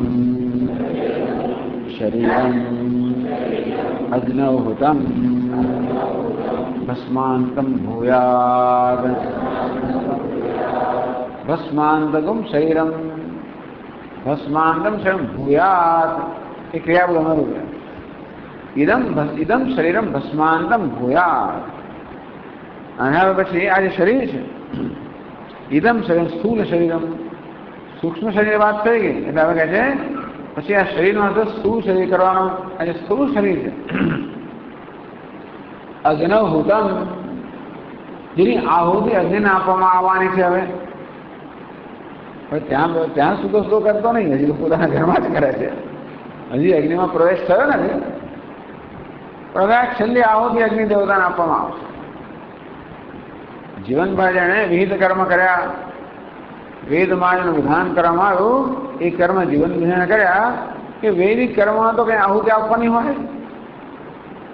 શરીરમ અગ્નૌહુતમ ભસ્માંતમ ભૂયાદ. ભસ્માંતકમ શરીરમ ભસ્માંતમ શરીરમ ભૂયાત એ ક્રિયા બધું અમારું છે. ઇદમ શરીરમ ભસ્માંતમ ભૂયાત. અને હવે પછી આ જે શરીર છે ઇદમ શરીર સ્થૂલ શરીરમ સૂક્ષ્મ શરીર વાત થઈ ગઈ એટલે હવે કહે છે પછી આ શરીરનો અર્થ સ્થૂળ શરીર કરવાનો. આ જે સ્થૂળ શરીર છે અગ્નૌહુતમ જેની આહુતિ અગ્નિને આપવામાં આવવાની છે. હવે ત્યાં સુધો કરતો નહીં, હજી તો પોતાના ઘરમાં જ કરે છે, હજી અગ્નિમાં પ્રવેશ થયો નથી. પણ હવે છેલ્લી આહુતિ અગ્નિ દેવતાને આપવામાં આવશે. જીવનભર જેણે વિહિત કર્મ કર્યા, વેદમાં જેનું વિધાન કરવામાં આવ્યું એ કર્મ જીવન જેણે કર્યા કે વૈદિક કર્મમાં તો કંઈ આહુતિ આપવાની હોય.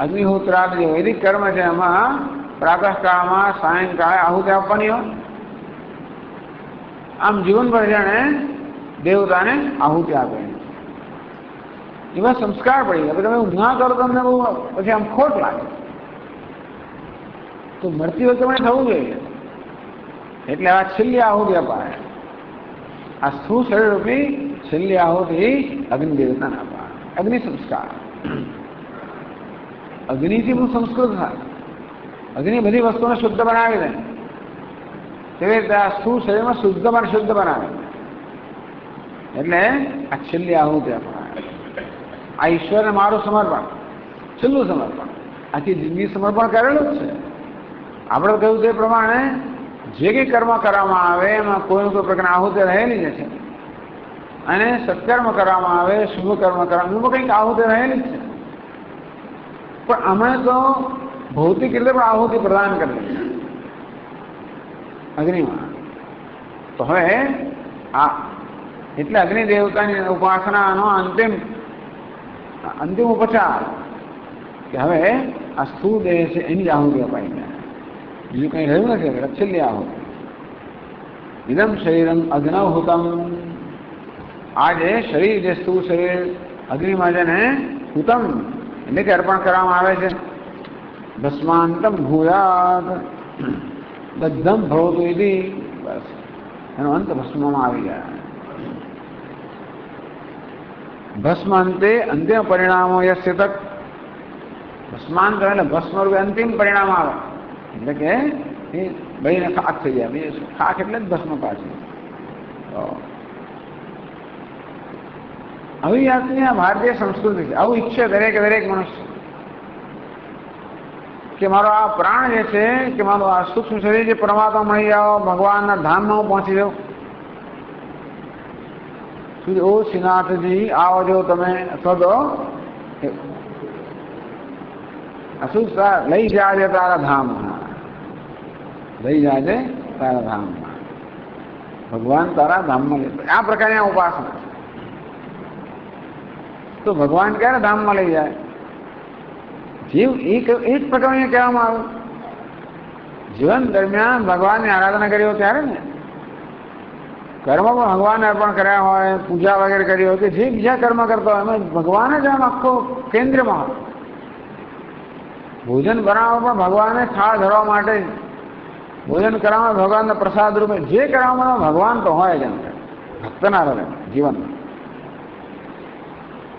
અગ્નિહોત્રાદ જે વૈદિક કર્મ છે એમાં પ્રાતઃકાળમાં સાયંકાળે આહુતિ આપવાની હોય. આમ જીવનભર જેણે દેવતાને આહુતિ આપે એવા સંસ્કાર પડી ગયા. તમે હું ના કરો તમને બહુ પછી આમ ખોટ લાગે. તો મરતી વખતે મને થવું જોઈએ એટલે આ છેલ્લી આહુતિ અપાય. આ સ્થૂળ શરીર રૂપી છેલ્લી આહુતિ અગ્નિ દેવતાને અપાય. અગ્નિ સંસ્કાર. અગ્નિથી બહુ સંસ્કૃત થાય. અગ્નિ બધી વસ્તુને શુદ્ધ બનાવી દે. તેવી રીતે આ સ્થૂળ શરીરમાં શુદ્ધ બનાવે. એટલે આ છેલ્લી આહુતિ અપાય. આ ઈશ્વરને મારું સમર્પણ, છેલ્લું સમર્પણ. આખી જિંદગી સમર્પણ કરેલું જ છે. આપણે કહ્યું તે પ્રમાણે જે કંઈ કર્મ કરવામાં આવે એમાં કોઈ પ્રકારની આહુતિ રહેલી જ છે. અને સત્કર્મ કરવામાં આવે, શુભ કર્મ કરવામાં એમાં કંઈક આહુતિ રહેલી જ છે. પણ અમે તો ભૌતિક રીતે પણ આહુતિ પ્રદાન કરી છે અગ્નિમાં. તો હવે આ એટલે અગ્નિ દેવતાની ઉપાસનાનો અંતિમ ઉપચાર કે હવે આ સ્થૂળ દેહ છે એની જ આહુતિ અપાઈ જાય. બીજું કંઈ રહ્યું નથી. છેલ્લી આહુતિ ઇદમ શરીરમ અગ્નૌહુતમ. આ જે શરીર જે સ્થૂળ શરીર અગ્નિમાં છે ને હુતમ એટલે કે અર્પણ કરવામાં આવે છે. ભસ્માંતમ ભૂયાત દગ્ધમ ભવતુ ઇતિ. બસ એનો અંત ભસ્મમાં આવી જાય. ભસ્મ અંતે અંતિમ પરિણામો યસ્ય તક. ભસ્માંત એટલે ભસ્મ રૂપે અંતિમ પરિણામ આવે એટલે કે એ બળીને ખાક થઈ જાય. બીજું ખાક એટલે જ ભસ્મ પાછી. આવી જાતની આ ભારતીય સંસ્કૃતિ છે. આવું ઈચ્છે દરેક મનુષ્ય કે મારો આ પ્રાણ જે છે, કે મારું આ સૂક્ષ્મ શરીર જે પરમાત્મા મળી જાઓ, ભગવાનના ધામમાં હું પહોંચી જાઉં. ઓ શ્રીનાથજી આવજો તમે, અથવા તો લઈ જાજે તારા ધામમાં, લઈ જાજે તારા ધામમાં, ભગવાન તારા ધામમાં લે. આ પ્રકારની ઉપાસના. તો ભગવાન ક્યારે ધામમાં લઈ જાય? જીવ એ જ પ્રકારની કહેવામાં આવે. જીવન દરમિયાન ભગવાનની આરાધના કરી હોય ત્યારે ને, કર્મ પણ ભગવાનને અર્પણ કર્યા હોય, પૂજા વગેરે કરી હોય, કે જે બીજા કર્મ કરતા હોય એમાં ભગવાન જ આમ આખો કેન્દ્રમાં હોય. ભોજન બનાવવા પણ ભગવાનને થાળ ધરવા માટે, ભોજન કરવામાં ભગવાનના પ્રસાદ રૂપે જે કરવામાં ભગવાન તો હોય જ એમ ભક્તના હૃદય જીવનમાં.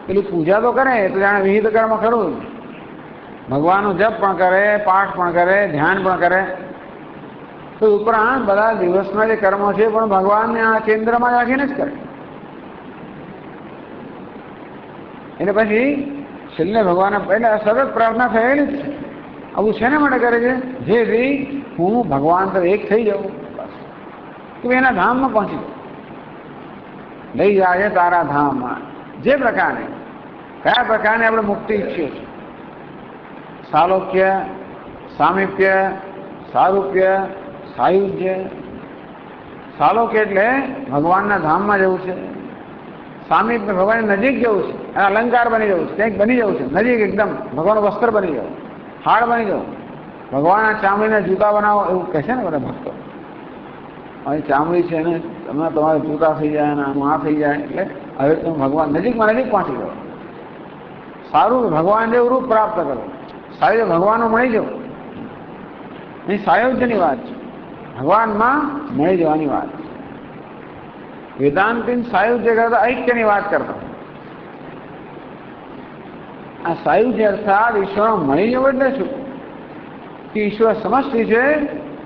પેલી પૂજા તો કરે તો જાણે વિહિત કર્મ ખરું. ભગવાનનું જપ પણ કરે, પાઠ પણ કરે, ધ્યાન પણ કરે. તો ઉપરાંત બધા દિવસના જે કર્મો છે પણ ભગવાનને આ કેન્દ્રમાં રાખીને જ કરે. એટલે પછી છેલ્લે ભગવાન પહેલા સતત પ્રાર્થના થયેલી જ છે. આવું શેના માટે કરે છે? જેથી હું ભગવાન તો એક થઈ જાઉં, કે એના ધામમાં પહોંચી જાઉં. લઈ જાય તારા ધામમાં. જે પ્રકારે કયા પ્રકારની આપણે મુક્તિ ઈચ્છીએ છીએ? સાલોક્ય, સામીપ્ય, સારૂપ્ય, સાયુજ્ય. સાલોક્ય એટલે ભગવાનના ધામમાં જવું છે. સામીપ્ય ભગવાનની નજીક જવું છે, અને અલંકાર બની જવું છે, કંઈક બની જવું છે નજીક, એકદમ ભગવાનનું વસ્ત્ર બની જવું, હાડ બની જવું. ભગવાનના ચામડીના જૂતા બનાવો એવું કહે છે ને બધા ભક્તો. અહીં ચામડી છે ને તમે તમારે જૂતા થઈ જાય અને આનું આ થઈ જાય, એટલે હવે તમે ભગવાન નજીકમાં નજીક પહોંચી જાઓ. સારું ભગવાન જેવું રૂપ પ્રાપ્ત કરો. સાયુજ્ય ભગવાનમાં મળી જવું. અહીં સાયુજ્યની વાત છે, ભગવાનમાં મળી જવાની વાત. વેદાંતિન સાયુજ્ય કરતા ઐક્યની વાત કરતા. આ સાયુજ્ય અર્થાત ઈશ્વરમાં મળી જવું એટલે શું? કે ઈશ્વર સમષ્ટિ છે,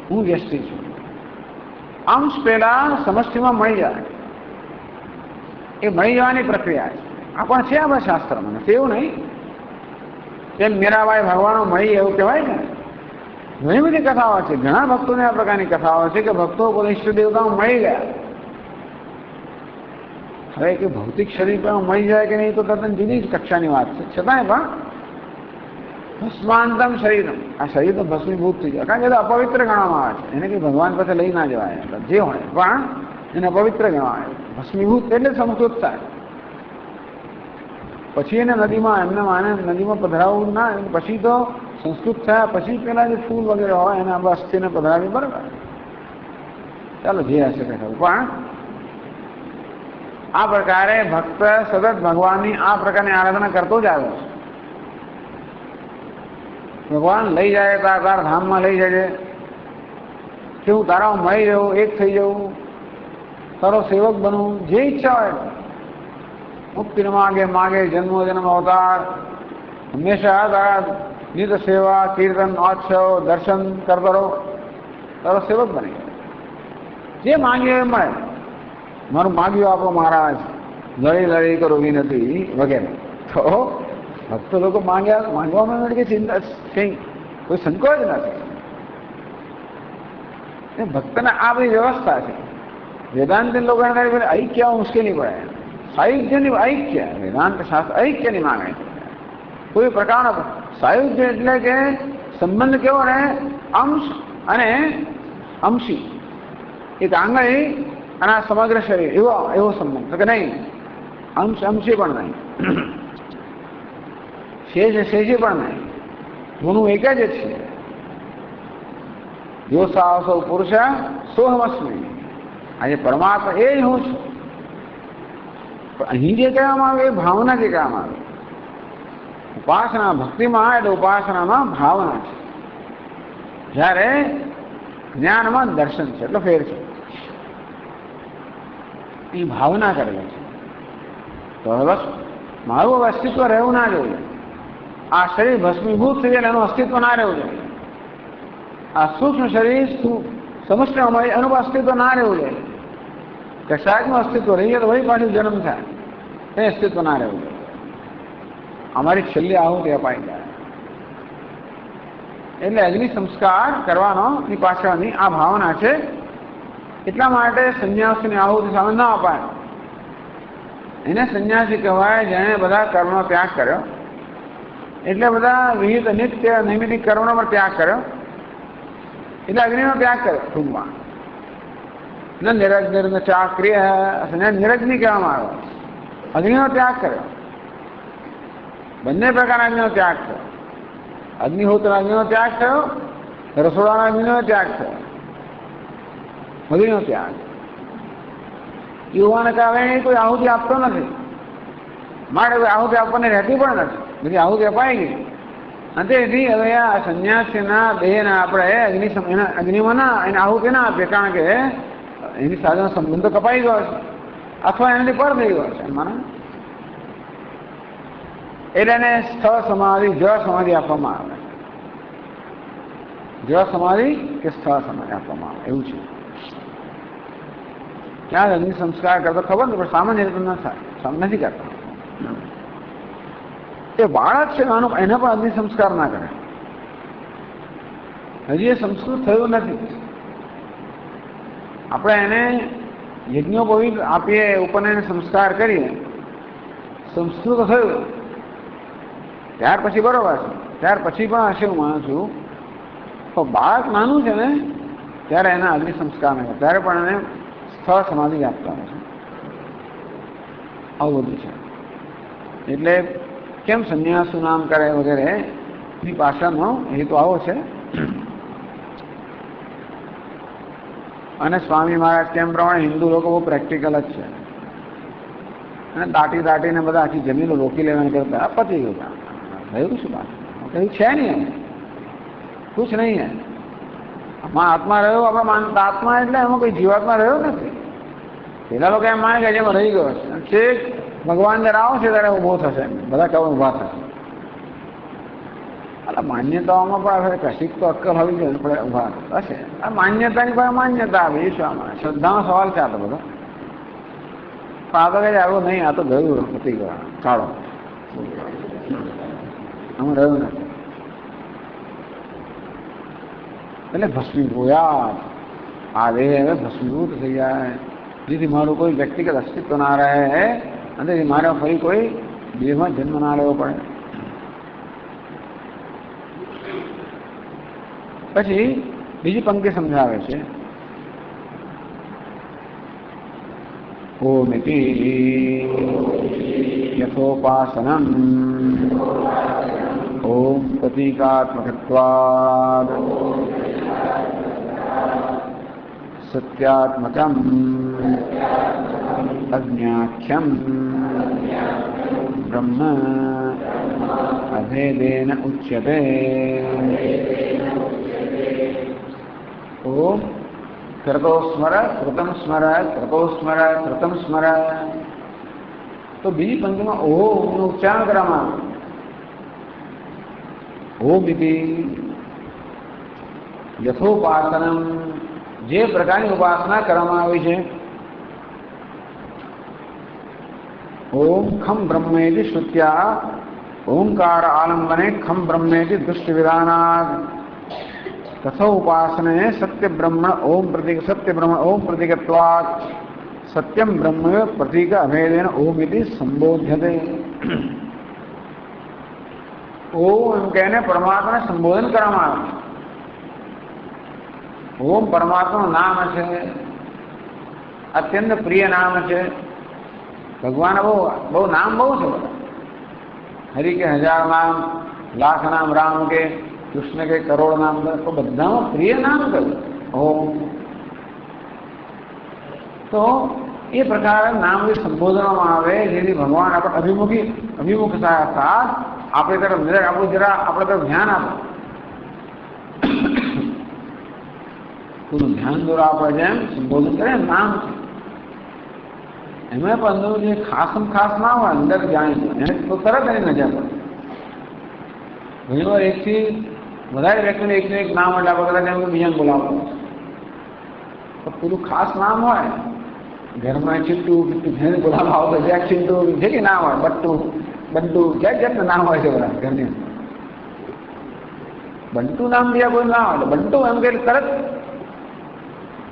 હું વ્યષ્ટિ છું. અંશ પેલા સમષ્ટિમાં મળી જાય, એ મળી જવાની પ્રક્રિયા છે. આ પણ છે આપણા શાસ્ત્રમાં, એવું નહીં. એમ મીરાબાઈ ભગવાન મળી એવું કહેવાય ને. ઘણી બધી કથાઓ છે, ઘણા ભક્તોને આ પ્રકારની કથાઓ છે કે ભક્તો પોતે ઈષ્ટ દેવતાઓ મળી ગયા. હવે કે ભૌતિક શરીર પર મળી જાય કે નહીં તો તદ્દન જુદી જ કક્ષાની વાત છે. છતાંય પણ ભસ્માંતમ શરીરમ, આ શરીર તો ભસ્મીભૂત થઈ જાય, કારણ કે અપવિત્ર ગણવામાં આવે છે. એને કંઈ ભગવાન પાસે લઈ ના જવાય, જે હોય પણ એને અપવિત્ર ગણવાય. ભસ્મીભૂત એટલે સંસ્કૃત થાય. પછી એને નદીમાં એમને માને નદીમાં પધરાવવું ના, પછી તો સંસ્કૃત થયા પછી પેલા જે ફૂલ વગેરે હોય એને આપણે અસ્થિને પધરાવી, બરાબર. ચાલો જે હશે કે પણ આ પ્રકારે ભક્ત સતત ભગવાનની આ પ્રકારની આરાધના કરતો જ આવે છે. ભગવાન લઈ જાય તારા ધામમાં લઈ જજે, કે હું તારામાં મળી જવું, એક થઈ જવું, તારો સેવક બનવું, જે ઈચ્છા હોય. મુક્તિ માગે જન્મો જન્મ અવતાર, હંમેશા તારા નિત્ય સેવા, કીર્તન, ઓત્સવ, દર્શન કરતો રહો, તારો સેવક બની જાય. જે માંગ્યો એ મળે. મારું માગ્યું આપો મહારાજ, લડી કરો વિનતી વગેરે. તો ભક્તો લોકો માંગવામાં કે ચિંતા કંઈ કોઈ સંકોચ નથી. ભક્તને આ બધી વ્યવસ્થા છે. વેદાંત લોકો ઐક્ય મુશ્કેલી પડે. સાયુજ્યની ઐક્ય, વેદાંત શાસ્ત્ર ઐક્યની માંગણી છે. કોઈ પ્રકારનો સાયુજ્ય એટલે કે સંબંધ કેવો ને, અંશ અને અંશી. એક આંગળી અને આ સમગ્ર શરીર એવો સંબંધ કે નહીં. અંશી પણ નહીં, શેષી પણ નહીં, ગુનું એક જ છે. જો સાહસો પુરુષ સોહમસ્મી, આજે પરમાત્મા એ જ હું છું. અહીં જે કહેવામાં આવે એ ભાવના જે કહેવામાં આવે. ઉપાસના ભક્તિમાં એટલે ઉપાસનામાં ભાવના છે, જ્યારે જ્ઞાનમાં દર્શન છે. એટલો ફેર છે. એ ભાવના કરેલી છે. તો હવે બસ મારું અસ્તિત્વ રહેવું ના જોઈએ. આ શરીર ભસ્મીભૂત થઈ જાય એનું અસ્તિત્વ ના રહેવું જોઈએ. આ સૂક્ષ્મ શરીર સમષ્ટિમાં એનું અસ્તિત્વ ના રહેવું જોઈએ. કશાકનું અસ્તિત્વ રહીએ તો વળી પાછું જન્મ થાય, કંઈ અસ્તિત્વ ના રહેવું. અમારી છેલ્લી આહુતિ અપાઈ જાય એટલે અગ્નિ સંસ્કાર કરવાનો ની પાછળની આ ભાવના છે. એટલા માટે સંન્યાસીની આહુતિ સામે ન અપાય. એને સંન્યાસી કહેવાય જેણે બધા કર્મનો ત્યાગ કર્યો, એટલે બધા વિહિત નિત્ય નૈમિતિક કર્મનો પણ ત્યાગ કર્યો, એટલે અગ્નિનો ત્યાગ કર્યો ટૂંકમાં. નિરગ્નિ ચાક્રિય નિરગ્નિ કહેવામાં આવ્યો, અગ્નિનો ત્યાગ કર્યો. બંને પ્રકારના અગ્નિનો ત્યાગ થયો. અગ્નિહોત્ર અગ્નિનો ત્યાગ થયો, રસોડાના અગ્નિનો ત્યાગ થયો, અગ્નિનો ત્યાગ. યુવાને કારણે કોઈ આહુતિ આપતો નથી, મારે કોઈ આહુતિ આપવાની રહેતી પણ નથી, બધી આહુતિ અપાઈ ગઈ. અને તેથી હવે આ સંન્યાસીના દેહને આપણે અગ્નિમાં ના એને આહુતિ ના આપીએ, કારણ કે એની સાથેનો સંબંધ તો કપાઈ ગયો છે અથવા એનાથી પર થઈ ગયો છે. માને એટલે એને સ્થળ સમાધિ જળ સમાધિ આપવામાં આવે, જળ સમાધિ કે સ્થળ સમાધિ આપવામાં આવે એવું છે. ક્યાં અગ્નિ સંસ્કાર કરતો ખબર ને, પણ સામાન્ય રીતે ન થાય, નથી કરતા. એ બાળક છે એને પણ અગ્નિ સંસ્કાર ના કરે, હજી એ સંસ્કૃત થયું નથી. આપણે એને યજ્ઞોપવિત આપીએ, ઉપરને સંસ્કાર કરીએ, સંસ્કૃત થયું ત્યાર પછી બરોબર છે, ત્યાર પછી પણ હશે હું માનું છું. તો બાળક નાનું છે ને ત્યારે એના અગ્નિ સંસ્કાર નહીં, ત્યારે પણ એને સ્થળ સમાધિ આપતા છે. આવું બધું છે. એટલે કેમ સંન્યાસનું નામ કરે વગેરે એની પાછળનો હેતુ આવો છે. અને સ્વામી મહારાજ કેમ પ્રમાણે હિન્દુ લોકો બહુ પ્રેક્ટિકલ જ છે, અને દાટીને બધા આખી જમીનો રોકી લેવાની કરતા પતી ગયું થયું શું બાત કયું છે નહીં, એમ કુછ નહીં હે. આત્મા રહ્યો, આપણે માનતા આત્મા એટલે એમાં કોઈ જીવાત્મા રહ્યો નથી. પેલા લોકો એમ માને કે જેમાં રહી ગયો છે, ભગવાન જયારે આવશે ત્યારે ઉભો થશે, બધા કવ ઉભા થશે. એટલે માન્યતાઓમાં પણ કશીક તો અક્કલ હોવી જોઈએ, આપણે ઉભા હશે. આ માન્યતાની પાસે માન્યતા આવે એ શું, શ્રદ્ધાનો સવાલ છે આ તો બધો. પણ આ તો કઈ આવું નહીં, આ તો ગયું પતી ગયો ચાલો, આમાં રહ્યું નથી. એટલે ભસ્મીભૂયા આ દેહ હવે ભસ્મીભૂત થઈ જાય, જેથી મારું કોઈ વ્યક્તિગત અસ્તિત્વ ના રહે, અને તેથી મારે ફરી કોઈ દેહમાં જન્મ ના લેવો પડે. પછી બીજી પંક્તિ સમજાવે છે, ઓમિતિ યથોપાસનમ ઓમ પ્રતીકાત્મકત્વાદ સત્યાત્મકમ અજ્ઞાખ્યમ બ્રહ્મ અભેદેન ઉચ્યતે. ઓમ કૃતો સ્મર કૃતમ સ્મર કૃતો સ્મર કૃતમ સ્મર. તો બીજી પંક્તિમાં ઓમનું ઉચ્ચારણ કરવામાં આવે. ઓમ ઇતિ યથોપાસનમ, જે પ્રકારની ઉપાસના કરવામાં આવી છે. ઓમ ખમ બ્રહ્મેતિ શ્રુત્યા ઓમકાર આલંબને ખમ બ્રહ્મેતિ દૃષ્ટિ વિધાનાદ તથા ઉપાસને સત્ય બ્રહ્મણ ઓમ પ્રતીક સત્ય બ્રહ્મણ ઓમ પ્રતીકત્વાત સત્યમ બ્રહ્મ પ્રતીક અભેદેન ઓમ ઇતિ સંબોધ્યતે. ઓમ એમ કહીને પરમાત્માને સંબોધન કરવામાં આવે. ઓમ પરમાત્માનું નામ છે, અત્યંત પ્રિય નામ છે. ભગવાન બહુ નામ બહુ છે બધા, હરિ કે 1000 નામ, લાખ નામ, રામ કે કૃષ્ણ કે કરોડ નામ, તો બધામાં પ્રિય નામ કયું ઓમ. તો એ પ્રકારે નામ સંબોધવામાં આવે, જેથી ભગવાન આપણે અભિમુખતા સાથ આપણે તરફ આપણું જરા આપણે તરફ ધ્યાન આપે, પૂરું ધ્યાન દોરા આપણે જેમ સંબોધન કરે નામ છે. એમાં પણ અંદર જે ખાસ ના હોય, અંદર જાણી એને તો તરત એની નજર પડે. ઘણી વાર એકથી વધારે વ્યક્તિને એકનું એક નામ એટલે આપણે કદાચ એમ બીજાને બોલાવવું, તો પેલું ખાસ નામ હોય ઘરમાં ચિંટુ જેને બોલાવવા આવો તો જ્યાં ચિંટુ છે કે ના હોય, બટ્ટુ બંટુ જાત જાતના નામ હોય છે બધા ઘરની. બંટુ નામ બીજા કોઈ ના હોય, બંટુ એમ કે તરત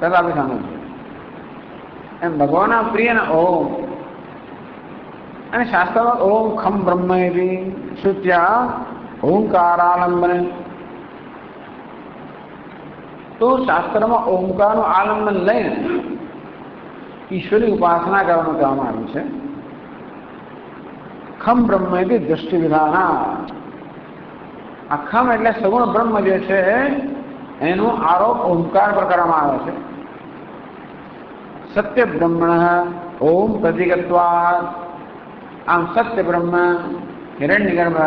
આપણી સામે એમ ભગવાનના પ્રિયના ઓમ. અને શાસ્ત્રમાં ઓમ ખમ બ્રહ્મ એવી શ્રુત્યા ઓંકારાલંબન. તો શાસ્ત્રમાં ઓમકારનું આલંબન લઈને ઈશ્વરની ઉપાસના કરવાનું કહેવામાં આવ્યું છે. ખમ બ્રહ્મ એવી દ્રષ્ટિ વિધાના. આ ખમ એટલે સગુણ બ્રહ્મ જે છે એનો આરોપ ઓમકાર પર કરવામાં આવે છે. સત્ય બ્રહ્મણ ઓમ પ્રતિગત્વાદ. આમ સત્ય બ્રહ્મ હિરણ્યગર્ભ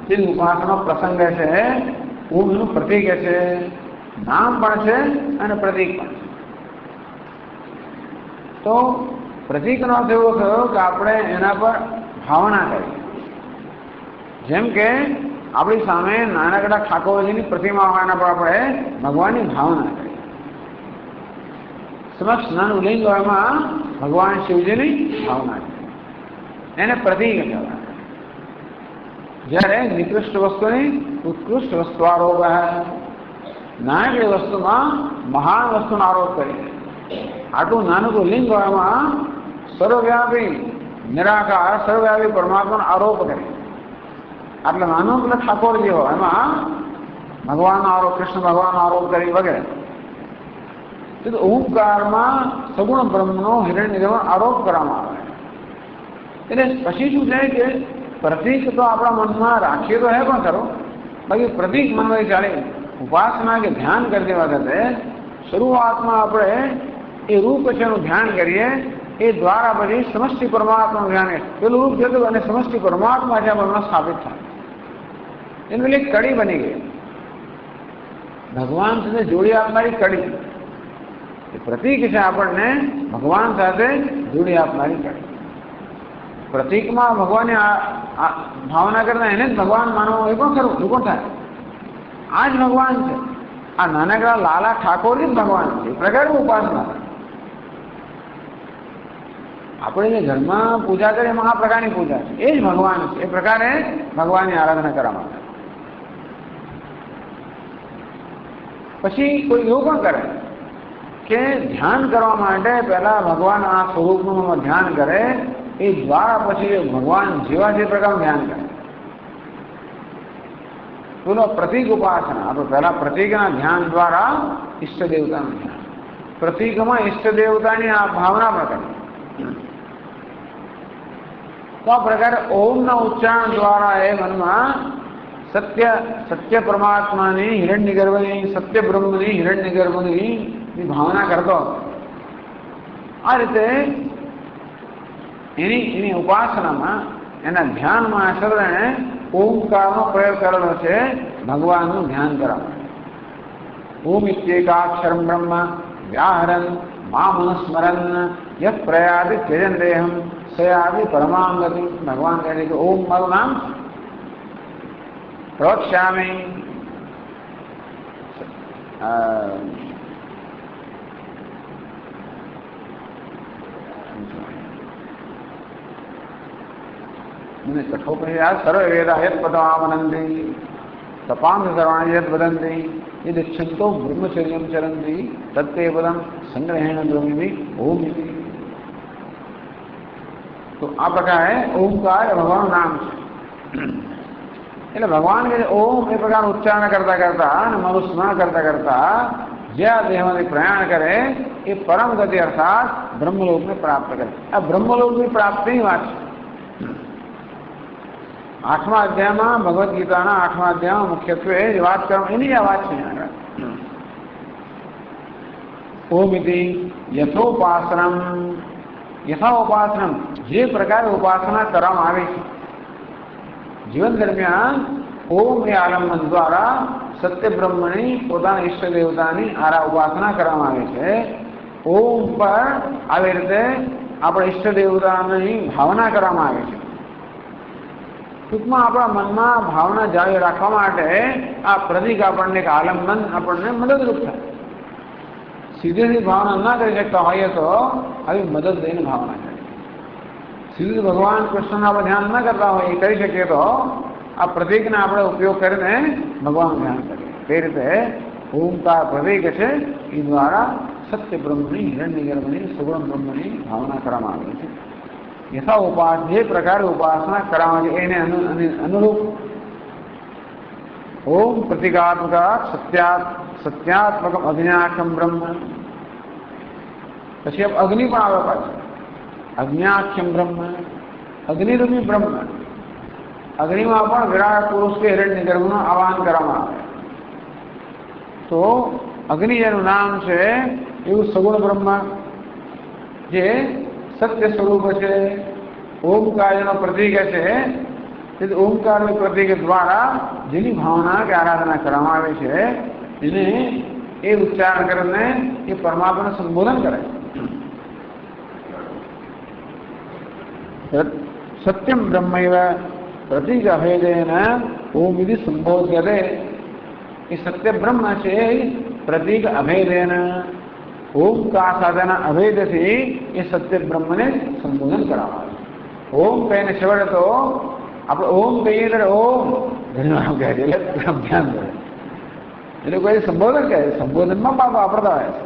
જેની ઉપાસનાનો પ્રસંગ છે, ઓમ એનું પ્રતિક છે, નામ પણ છે અને પ્રતિક પણ છે. તો પ્રતિકનો અર્થ એવો થયો કે આપણે એના પર ભાવના કરીએ. જેમ કે આપણી સામે નાનકડા ઠાકોરજીની પ્રતિમા હોય, એના પર આપણે ભગવાનની ભાવના કરીએ. સમક્ષ નાનું લિંગ હોય, એમાં ભગવાન શિવજીની ભાવના કરીએ. એને પ્રતિક કહેવાય. જ્યારે નિકૃષ્ટ વસ્તુની ઉત્કૃષ્ટ વસ્તુ આરોપ, નાનકડી વસ્તુમાં મહાન વસ્તુનો આરોપ કરીએ. આટલું નાનકડું લિંગ હોય, એમાં સર્વવ્યાપી નિરાકાર સર્વવ્યાપી પરમાત્માનો આરોપ કરે. આટલે નાનો પેલા ઠાકોરજી હોય, એમાં ભગવાનનો આરોપ, કૃષ્ણ ભગવાનનો આરોપ કરી વગેરે. તો ઓમકારમાં સગુણ બ્રહ્મનો હિરણ્યગર્ભનો આરોપ કરવામાં આવે. એટલે પછી શું છે કે પ્રતિક તો આપણા મનમાં રાખીએ તો હે પણ ખરો, બાકી પ્રતિક મનમાં ચાલે. ઉપાસના કે ધ્યાન કરતી વખતે શરૂઆતમાં આપણે એ રૂપ છે એનું ધ્યાન કરીએ, એ દ્વારા પછી સમષ્ટિ પરમાત્માનું ધ્યાન કરીએ. પેલું રૂપ જતું અને સમષ્ટિ પરમાત્મા છે મનમાં સ્થાપિત થાય. એની પેલી કડી બની ગઈ, ભગવાન સાથે જોડી આપનારી કડી. એ પ્રતિક છે આપણને ભગવાન સાથે જોડી આપનારી કડી. પ્રતિકમાં ભગવાનની ભાવના કરતા એને જ ભગવાન માનવો એ પણ ખરું, શું પણ થાય. આ જ ભગવાન છે. આ નાનકડા લાલા ઠાકોરજી જ ભગવાન છે. એ પ્રકારની ઉપાસના આપણે જે ઘરમાં પૂજા કરીએ એમાં આ પ્રકારની પૂજા છે, એ જ ભગવાન છે. એ પ્રકારે ભગવાનની આરાધના કરવામાં આવે. પછી કોઈ એવું પણ કરે કે ધ્યાન કરવા માટે પહેલા ભગવાનના સ્વરૂપનું ધ્યાન કરે, એ દ્વારા પછી ભગવાન જેવા જે પ્રકારનું ધ્યાન કરે. બોલો પ્રતિક ઉપાસના. આપણે પહેલા પ્રતિકના ધ્યાન દ્વારા ઈષ્ટ દેવતાનું ધ્યાન, પ્રતિકમાં ઈષ્ટ દેવતાની આ ભાવના પ્રકટ. તો આ પ્રકારે ઓમના ઉચ્ચારણ દ્વારા એ મનમાં સત્ય પરમાત્માની હિરણ્યગર્ભની, સત્ય બ્રહ્મની હિરણ્યગર્ભની ભાવના કરતો. આ રીતે એની ઉપાસનામાં, એના ધ્યાનમાં સર્વે ઓમકારનો પ્રયોગ કરેલો છે ભગવાનનું ધ્યાન કરવા. ઓમ ઇત્યેકાક્ષરમ બ્રહ્મ વ્યાહરન મામનુસ્મરન યત પ્રયાતિ ત્યજન દેહમ સયાતિ પરમામ ગતિ. ભગવાન કહે છે કે ઓમ મારું નામ પ્રવક્ષ્યામિ. કઠોપનિષદ સર્વે વેદા યત પદમાવનંતિ તપાંસ સર્વાણિ યત વદંતિ યદિચ્છન્તો બ્રહ્મચર્યમ ચરંતિ તત્તે પદમ સંગ્રહેણ બ્રહ્મિ ઓમ ઇતિ. તો આ પ્રકારે ઓમકાર ભગવાનનું નામ છે. એટલે ભગવાન કે ઓમ એ પ્રકારનું ઉચ્ચારણ કરતા કરતા અને મારું સ્મરણ કરતા કરતા જ્યાં દેહમાંથી પ્રયાણ કરે એ પરમ ગતિ અર્થાત બ્રહ્મલોકને પ્રાપ્ત કરે. આ બ્રહ્મલોકની પ્રાપ્તિની વાત છે. 8મા અધ્યાયમાં ભગવદ્ ગીતાના 8મા અધ્યાયમાં મુખ્યત્વે વાત કરવામાં એની આ વાત છે. ઓમ ઇતિ યથોપાસનમ જે પ્રકારે ઉપાસના કરવામાં આવે છે જીવન દરમિયાન ઓમ એ આલંબન દ્વારા સત્ય બ્રહ્મની પોતાના ઈષ્ટ દેવતાની ઉપાસના કરવામાં આવે છે. ઓમ પર આવી રીતે આપણે ઈષ્ટ દેવતાની ભાવના કરવામાં આવે છે. ટૂંકમાં આપણા મનમાં ભાવના જાળવી રાખવા માટે આ પ્રતિક આપણને એક આલંબન આપણને મદદરૂપ થાય. સીધેથી ભાવના ના કરી શકતા હોઈએ તો આવી મદદ લઈને ભાવના કરીએ. સીધું ભગવાન કૃષ્ણના આપણે ધ્યાન ના કરતા હોય એ કરી શકીએ તો આ પ્રતીકના આપણે ઉપયોગ કરીને ભગવાનનું ધ્યાન કરીએ. તે રીતે ઓમકાર પ્રતીક છે એ દ્વારા સત્ય બ્રહ્મની, હિરણ્ય ગર્ભની, સગુણ બ્રહ્મની ભાવના કરવામાં આવે છે. યથા ઉપાસ જે પ્રકારે ઉપાસના કરવામાં આવે એને અનુરૂપ ઓમ પ્રતિકાત્મક સત્યાત્મક અગ્ન્યાખ્યમ બ્રહ્મ. પછી અગ્નિ પણ આવે પાછું. અગ્ન્યાખ્યમ બ્રહ્મ, અગ્નિરૂપી બ્રહ્મ. અગ્નિમાં પણ વિરાટ પુરુષ કે હિરણ્ય ગર્ભનું આવાહન કરવામાં આવે. તો અગ્નિ જેનું નામ છે એવું સગુણ બ્રહ્મ જે સત્ય સ્વરૂપ છે, ઓમકાર જેનો પ્રતીક છે, તે ઓમકારની પ્રતીક દ્વારા જેની ભાવના કે આરાધના કરવામાં આવે છે એને એ ઉચ્ચાર કરીને એ પરમાત્માને સંબોધન કરે. સત્યમ બ્રહ્મૈવ પ્રતીક અભેદેન ઓમ વિધિ સંબોધ્યતે. એ સત્ય બ્રહ્મ છે પ્રતીક અભેદેન ઓમકાર સાથેના અભેદથી એ સત્ય બ્રહ્મને સંબોધન કરાવે. ઓમ કહીને છેવટે તો આપણે ઓમ કહીએ ત્યારે ઓમ ઘણી વાર કહે છે એટલે ધ્યાન કરે એટલે કોઈ સંબોધન કહે સંબોધનમાં બાપ વાપરતા હોય છે.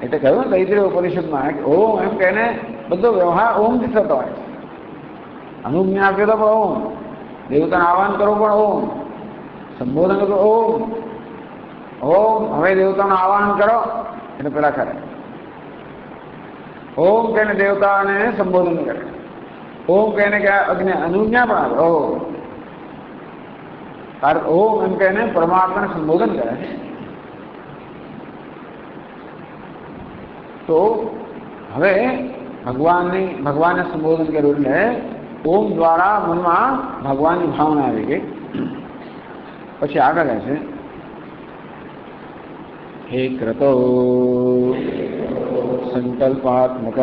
એટલે કહ્યું ને તૈત્રીય ઉપનિષદમાં કે ઓમ એમ કહીને બધો વ્યવહાર ઓમથી થતો હોય છે. અનુજ્ઞા આપીએ તો પણ ઓમ, દેવતાને આહ્વાન કરવું પણ ઓમ, સંબોધન કરો ઓમ. ઓમ હવે દેવતાનું આહ્વાન કરો એટલે પેલા કરે. ઓમ કહીને દેવતાને સંબોધન કરે. ઓમ કહીને કે અગ્નિ અનુજ્ઞા પણ આવે ઓમ. કારણ ઓમ એમ કહીને પરમાત્માને સંબોધન કરે. તો હવે ભગવાનને સંબોધન કર્યું એટલે ઓમ દ્વારા મનમાં ભગવાનની ભાવના આવી ગઈ. પછી આગળ છે હે ક્રતો સંકલ્પાત્મક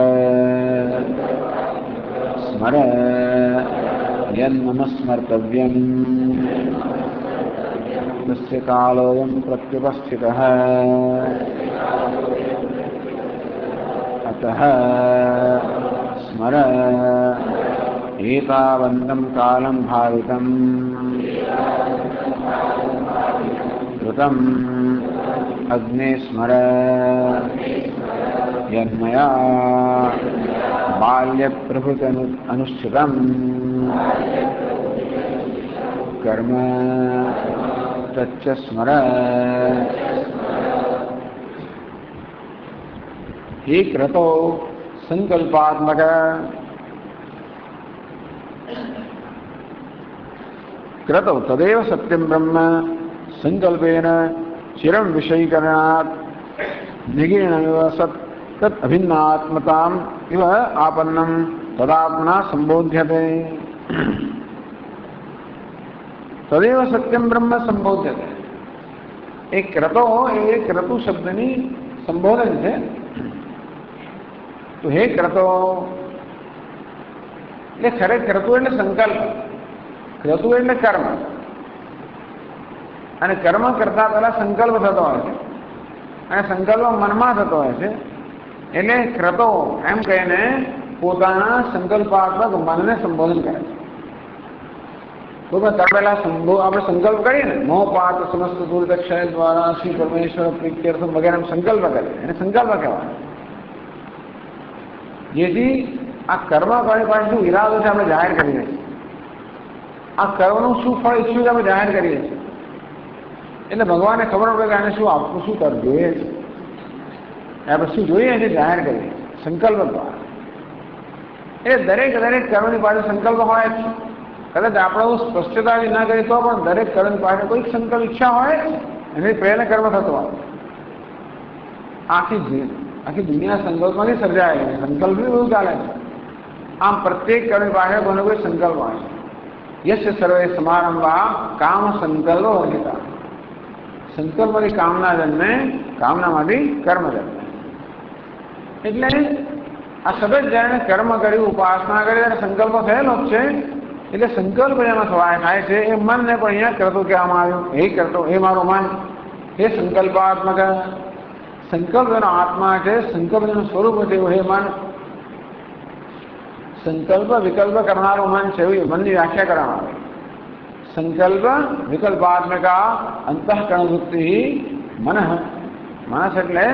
સ્મર યન્મન સ્મર્તવ્યમ તસ્ય કાલોયમ પ્રત્યુપસ્થિતઃ અતઃ સ્મર एतावन्तं कालं भावितं कृतम् अग्ने स्मर यन्मया बाल्यप्रभृति अनुष्ठितं कर्म तच्च स्मर. हे क्रतो संकल्पात्मक क्रतौ तदेव सत्यं ब्रह्म संकल्पेन चिरं विषयीकरणात् निगीर्णमिव सत् तत् अभिन्नात्मताम् इव आपन्नं तदात्मना संबोध्यते. तदेव सत्यं ब्रह्म संबोध्यते. एक क्रतो એ क्रतु શબ્દની સંબોધન છે. તો હે ક્રતો એટલે ખરે ક્રતુ એટલે સંકલ્પ, ક્રતુ એટલે કર્મ, અને કર્મ કરતા પહેલા સંકલ્પ થતો હોય છે અને સંકલ્પ મનમાં થતો હોય છે. એટલે ક્રતો એમ કહીને પોતાના સંકલ્પાત્મક મનને સંબોધન કરે છે. તો પહેલા આપણે સંકલ્પ કરીએ ને મોહપાત સમસ્ત દૂરદક્ષય દ્વારા શ્રી પરમેશ્વર પ્રીત્યર્થ વગેરે સંકલ્પ કરીએ એને સંકલ્પ કહેવાય. જેથી આ કર્મ કરી પાસે શું ઈરાદો છે આપણે જાહેર કરીએ છીએ. આ કર્મનું શું ફળ ઈચ્છ્યું છે આપણે જાહેર કરીએ છીએ. એટલે ભગવાનને ખબર પડે કે આને શું આપવું, શું કરવું જોઈએ છે, આપણે શું જોઈએ છે જાહેર કરીએ સંકલ્પ દ્વારા. એટલે દરેક કર્મની પાસે સંકલ્પ હોય જ છે. કદાચ આપણે સ્પષ્ટતાથી ના કરીએ તો પણ દરેક કર્મ પાસે કોઈક સંકલ્પ ઈચ્છા હોય એની પ્રેરણે કર્મ થતો હોય. આખી દુનિયા સંકલ્પમાંથી સર્જાય છે. સંકલ્પ બી બધું ચાલે છે. આમ પ્રત્યેક કર્મ પાસે કોનો કોઈ સંકલ્પ હોય છે. યશ સર્વે સમારંભા કામ સંકલ્પ વર્જિતા. સંકલ્પમાંથી કામના જન્મે, કામનામાંથી કર્મ જન્મે. એટલે આ સતત જ્યારે કર્મ કર્યું, ઉપાસના કરી ત્યારે સંકલ્પ થયેલો જ છે. એટલે સંકલ્પ જેમાં થાય છે એ મનને પણ અહીંયા કરતો કહેવામાં આવ્યું. હે કરતો, હે મારો મન, હે સંકલ્પાત્મક સંકલ્પ એનો આત્મા છે, સંકલ્પ એનું સ્વરૂપ છે એવું હે મન. સંકલ્પ વિકલ્પ કરનારું મન છે એવું મનની વ્યાખ્યા કરવામાં આવે. સંકલ્પ વિકલ્પાત્મકા અંતઃકરણ વૃત્તિ મન. માણસ એટલે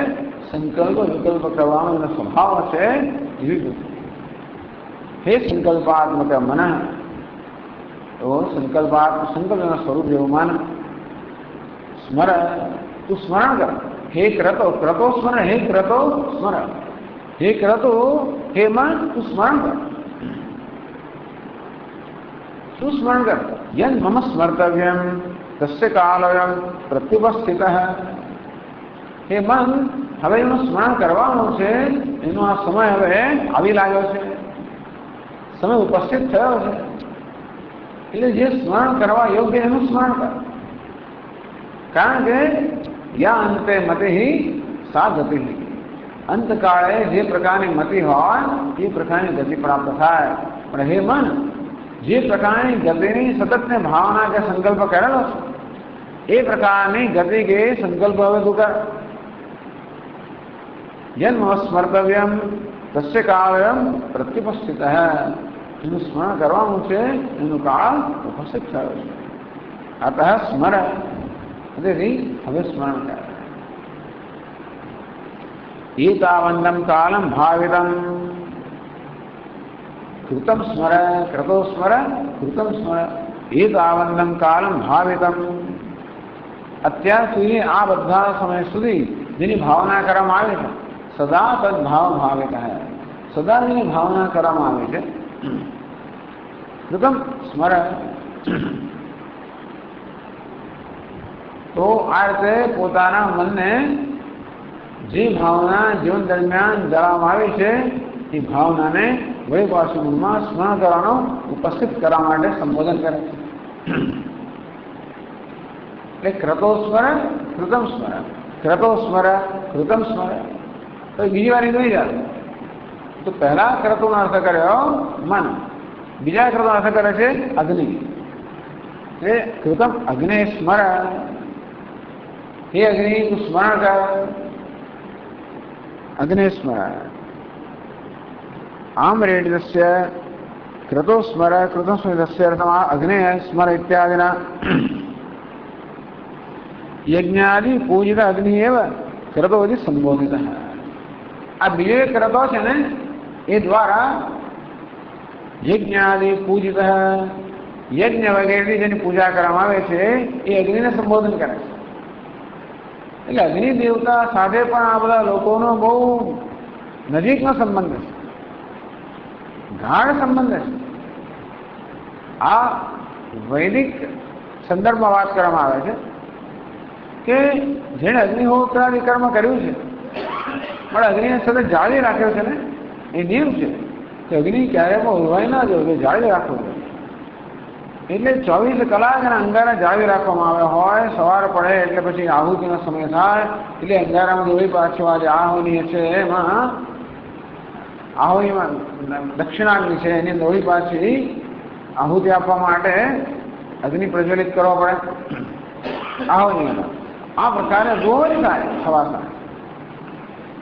સંકલ્પ વિકલ્પ કરવાનો એનો સ્વભાવ છે એવી વૃત્તિ. હે સંકલ્પાત્મક મન, તો સંકલ્પ એનું સ્વરૂપ એવું મન. સ્મર, તું સ્મરણ કર. હે ક્રતો, ક્રતો સ્મરણ. હે ક્રતો સ્મરણ. હે ક્રતો, હે મન, તું સ્મરણ કર. શું સ્મરણ કર? યન મમ સ્મર્તવ્યમ તસ્ય કાલયમ પ્રત્યુપસ્થિત. હે મન, હવે એનું સ્મરણ કરવાનું છે, એનો આ સમય હવે આવી લાગ્યો છે, સમય ઉપસ્થિત થયો છે. એટલે જે સ્મરણ કરવા યોગ્ય એનું સ્મરણ કર. કારણ કે યા અંતે મતિ સા ગતિ. અંતકાળે જે પ્રકારની મતિ હોય એ પ્રકારની ગતિ પ્રાપ્ત થાય. પણ હે મન, જે પ્રકારની ગતિની સતતને ભાવના કે સંકલ્પ કરેલો છે એ પ્રકારની ગતિ કે સંકલ્પ હવે તું કર. જન્મ સ્મર્તવ્યમ તસ્ય કાળમ પ્રત્યુપસ્થિત. એનું સ્મરણ કરવાનું છે, એનું કાળ ઉપસ્થિત થયો છે. અતઃ સ્મર, તેથી હવે સ્મરણ કર. એતાવન્નમ કાલમ ભાવિતમ કૃતમ સ્મર. ક્રતો સ્મર, કૃતમ સ્મર. એતાવન્નમ કાલમ ભાવિતમ. અત્યાર સુધી આ બધા સમય સુધી જેની ભાવના કરવામાં આવે છે, સદા તદભાવ ભાવિત હૈ. સદા જેની ભાવના કરવામાં આવે છે, કૃતમ સ્મર. તો આ રીતે પોતાના મનને જે ભાવના જીવન દરમિયાન જણાવવામાં આવી છે એ ભાવનાને વળી પાછું મનમાં સ્મરણ કરવાનો, ઉપસ્થિત કરવા માટે સંબોધન કરે છે. એટલે ક્રતો સ્મર, કૃતમ સ્મર. ક્રતો સ્મર, કૃતમ સ્મર. તો બીજી વાર નહીં જાય. તો પહેલા ક્રતોનો અર્થ કર્યો મન, બીજા ક્રતોનો અર્થ કરે છે અગ્નિ. એટલે કૃતમ અગ્નિ સ્મર. હે અગ્નિ, તું સ્મરણ કર. અગ્નિ સ્મર. આમ રેડિતસ્ય ક્રતો સ્મર, કૃતમ સ્મર. તસ્ય અર્થમાં અગ્નિ સ્મર ઇત્યાદિના યજ્ઞાદિ પૂજિત અગ્નિ એવ ક્રતોથી સંબોધિત. આ બીજો ક્રતો છે ને એ દ્વારા યજ્ઞાદિ પૂજિત, યજ્ઞ વગેરેની જેની પૂજા કરવામાં આવે છે એ અગ્નિને સંબોધન કરે છે. એટલે અગ્નિ દેવતા સાથે પણ આ બધા લોકોનો બહુ નજીકનો સંબંધ છે, ગાઢ સંબંધ છે. આ વૈદિક સંદર્ભમાં વાત કરવામાં આવે છે કે જેણે અગ્નિહોત્રાદિ કર્મ કર્યું છે પણ અગ્નિને સતત જાળવી રાખ્યો છે ને, એ નિયમ છે કે અગ્નિ ક્યારે પણ ઉલવાઈ ના જવું, કે જાળવી રાખવું જોઈએ. એટલે 24 કલાક અને અંગારા જાળવી રાખવામાં આવે હોય. સવાર પડે એટલે પછી આહુતિનો સમય થાય એટલે અંગારામાં દોડી પાછો આજે આહુની છે, એમાં આહુતિમાં દક્ષિણાગ્નિ છે, એની દોડી પાછી આહુતિ આપવા માટે અગ્નિ પ્રજ્વલિત કરવો પડે. આહુતિ આ પ્રકારે રોજ થાય સવાર સાંજ.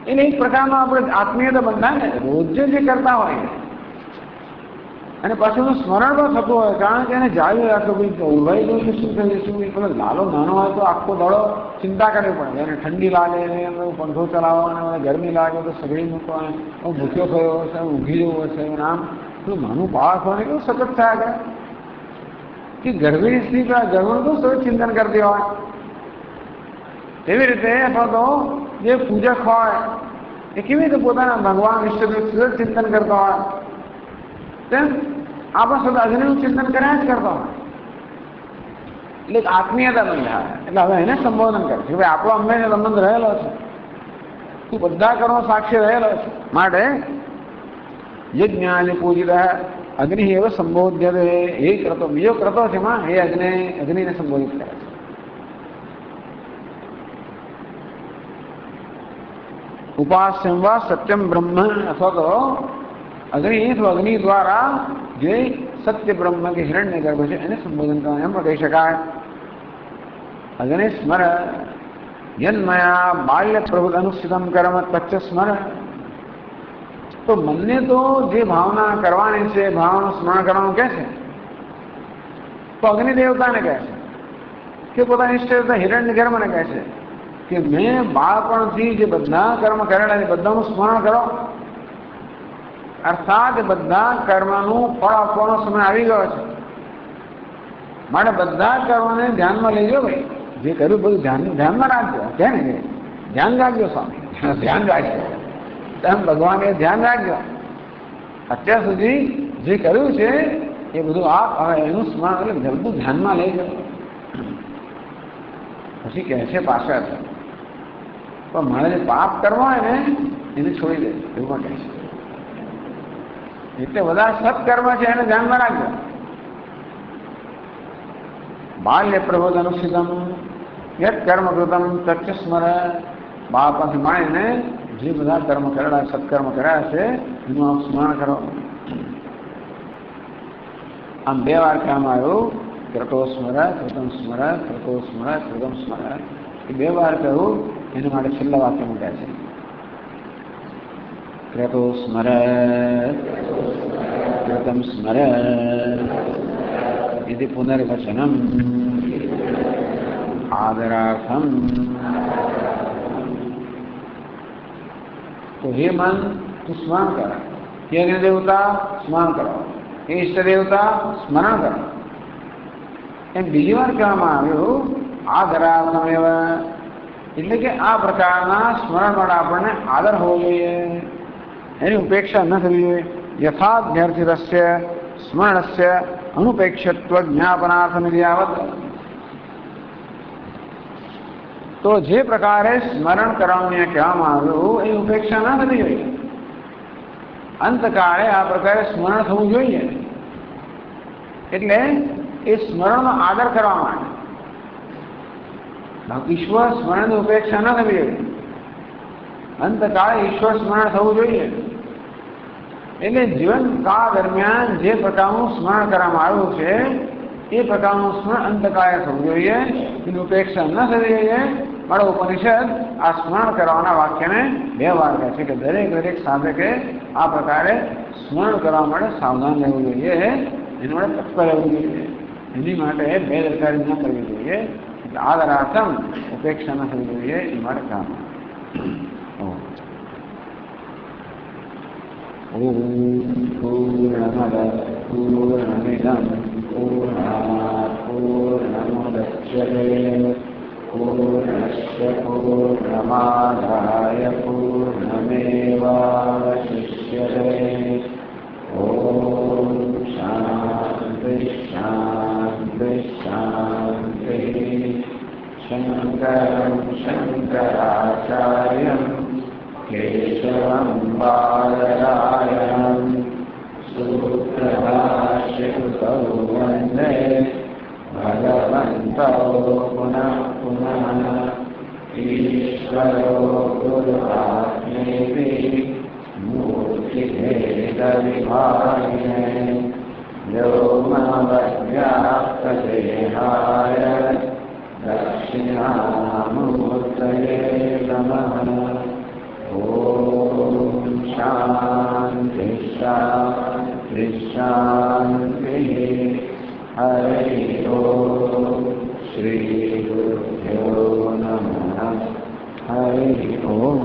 એટલે એક પ્રકારનો આપણે આત્મીયતા બંધાય ને, રોજ જે કરતા હોય અને પાછું એનું સ્મરણ પણ થતું હોય. કારણ કે એને જાળવી રાખો, ભાઈ ઉલવાઈ ગયું કે શું થઈ શું. પેલો લાલો નાનો હોય તો આખો દડો ચિંતા કરવી પડે. એને ઠંડી લાગે, પંખો ચલાવવાનો, ગરમી લાગે તો સગડી મૂકવાનો, ભૂખ્યો થયો હશે, ઊંઘી જવું હશે, આમ પેલું નાનું બાળક હોય કેવું સતત થયા કરે કે ગર્ભીની સ્ત્રી ગર્ભનું તો સતત ચિંતન કરતી હોય. એવી રીતે અથવા તો જે પૂજક હોય એ કેવી રીતે પોતાના ભગવાન ઈષ્ટદેવ સતત ચિંતન કરતા હોય, તેમ આપણે સતત અગ્નિનું ચિંતન કર્યા જ કરતા હોય. એટલે આત્મીયતા બંધાય. એટલે હવે એને સંબોધન કરે છે, ભાઈ આપણો હંમેશા સંબંધ રહેલો છે, તું બધા કર્મો સાક્ષી રહેલો છે. માટે યજ્ઞાની પૂજિત અગ્નિ એવ સંબોધ્ય. એ ક્રતો, બીજો ક્રતો છે એમાં એ અગ્નિને સંબોધિત કરે છે. ઉપાસ્યમ વા સત્યમ બ્રહ્મ, અથવા તો અગ્નિ દ્વારા જે સત્ય બ્રહ્મ કે હિરણ્ય ગર્ભ છે એને સંબોધન કરવાનું એમ પણ કહી શકાય. અગ્નિ સ્મર यन्मया बाल्य प्रभुद अनुष्ठितम कर्म तच्च स्मरण। तो मन ने तो जे भावना करवानी से भावना स्मरण करવાનું કહે છે તો અગ્નિ દેવતાને કહે છે કે પોતાની ઇષ્ટ દેવતા હિરણ્ય ગર્ભને કહે છે કે મેં બાળપણથી જે બધા કર્મ કરેલા છે બધાનું સ્મરણ કરો, અર્થાત બધા કર્મનું ફળ આપવાનો સમય આવી ગયો છે, માટે બધા કર્મને ધ્યાનમાં લેજો ભાઈ, જે કર્યું બધું ધ્યાનમાં રાખજો, કે ને ધ્યાન રાખજો સ્વામી, ધ્યાન રાખજો, તેમ ભગવાને ધ્યાન રાખજો, અત્યાર સુધી જે કર્યું છે એ બધું આપ હવે એનું સ્મરણ એટલે બધું ધ્યાનમાં લેજો. પછી કહે છે પાછળ પણ મારે જે પાપ કરવા હોય ને એને છોડી દે એવું કહે છે. એટલે બધા સત્કર્મ છે એને ધ્યાનમાં રાખજો. બાલ્ય પ્રબોધ અનુષ્ઠિતમ યત કર્મ કૃતમ તચ્ચ સ્મર. બાળપણથી માણીને જે બધા કર્મ કરેલા સત્કર્મ કર્યા છે એનું આપ સ્મરણ કરો. આમ બે વાર કહેવામાં આવ્યું, ક્રતો સ્મર કૃતમ સ્મર, ક્રતો સ્મર કૃતમ સ્મર. એ બે વાર કહ્યું એના માટે છેલ્લા વાક્ય મૂક્યા છે. ક્રતો સ્મર કૃતમ સ્મર इति पुनर्वचनम आदरार्थम. तो हे मन तू स्मरण कर, हे अग्नि देवता स्मरण करो, हे इष्ट देवता स्मरण करो. एम बीजी વાર કહેવામાં આવ્યું આદરાર્થમ એવ, એટલે કે આ પ્રકારના સ્મરણ માટે આપણને આદર હોવો જોઈએ, એની ઉપેક્ષા ન થવી જોઈએ. યથાધ્યર્થિતસ્ય સ્મરણસ્ય અનુપેક્ષત્વ જ્ઞાપનાર્થમિયાવત. તો જે પ્રકારે સ્મરણ કરવાનું કહેવામાં આવ્યું એ ઉપેક્ષા ના થવી જોઈએ. અંતકાળે આ પ્રકારે સ્મરણ થવું જોઈએ, એટલે એ સ્મરણનો આદર કરવા માટે. ઈશ્વર સ્મરણની ઉપેક્ષા ન થવી જોઈએ. અંતકાળે ઈશ્વર સ્મરણ થવું જોઈએ. એટલે જીવનકાળ દરમિયાન જે પ્રકારનું સ્મરણ કરવામાં આવ્યું છે એ પ્રકારનું સ્મરણ અંતકાળે થવું જોઈએ, એની ઉપેક્ષા ન થવી જોઈએ. મારો ઉપનિષદ આ સ્મરણ કરવાના વાક્યને બે વાર કહે છે કે દરેક સાધકે આ પ્રકારે સ્મરણ કરવા માટે સાવધાન રહેવું જોઈએ, એના માટે તત્પર રહેવું જોઈએ. એની માટે બેદરકારી ન કરવી જોઈએ, એટલે આદરાર્થમ ઉપેક્ષા ન થવી જોઈએ એ માટે કામ. પૂર્ણમદ પૂર્ણમિદં પૂર્ણાત પૂર્ણમુદચ્યતે પૂર્ણસ્ય પૂર્ણમાદાય પૂર્ણમેવાવશિષ્યતે. ઓમ શાંતિ શાંતિ શાંતિ. શંકરં શંકરાચાર્યં केशवं बादरायणं सूत्रभाष्यकृतौ वन्दे भगवन्तौ पुनः पुनः. ईश्वरो गुरुरात्मेति मूर्तिभेदविभागिने व्योमवद्व्याप्तदेहाय दक्षिणामूर्तये नमः. ओम शांति शांति शांति. हरि ओम. श्री गुरुभ्यो नमः. हरि ओम.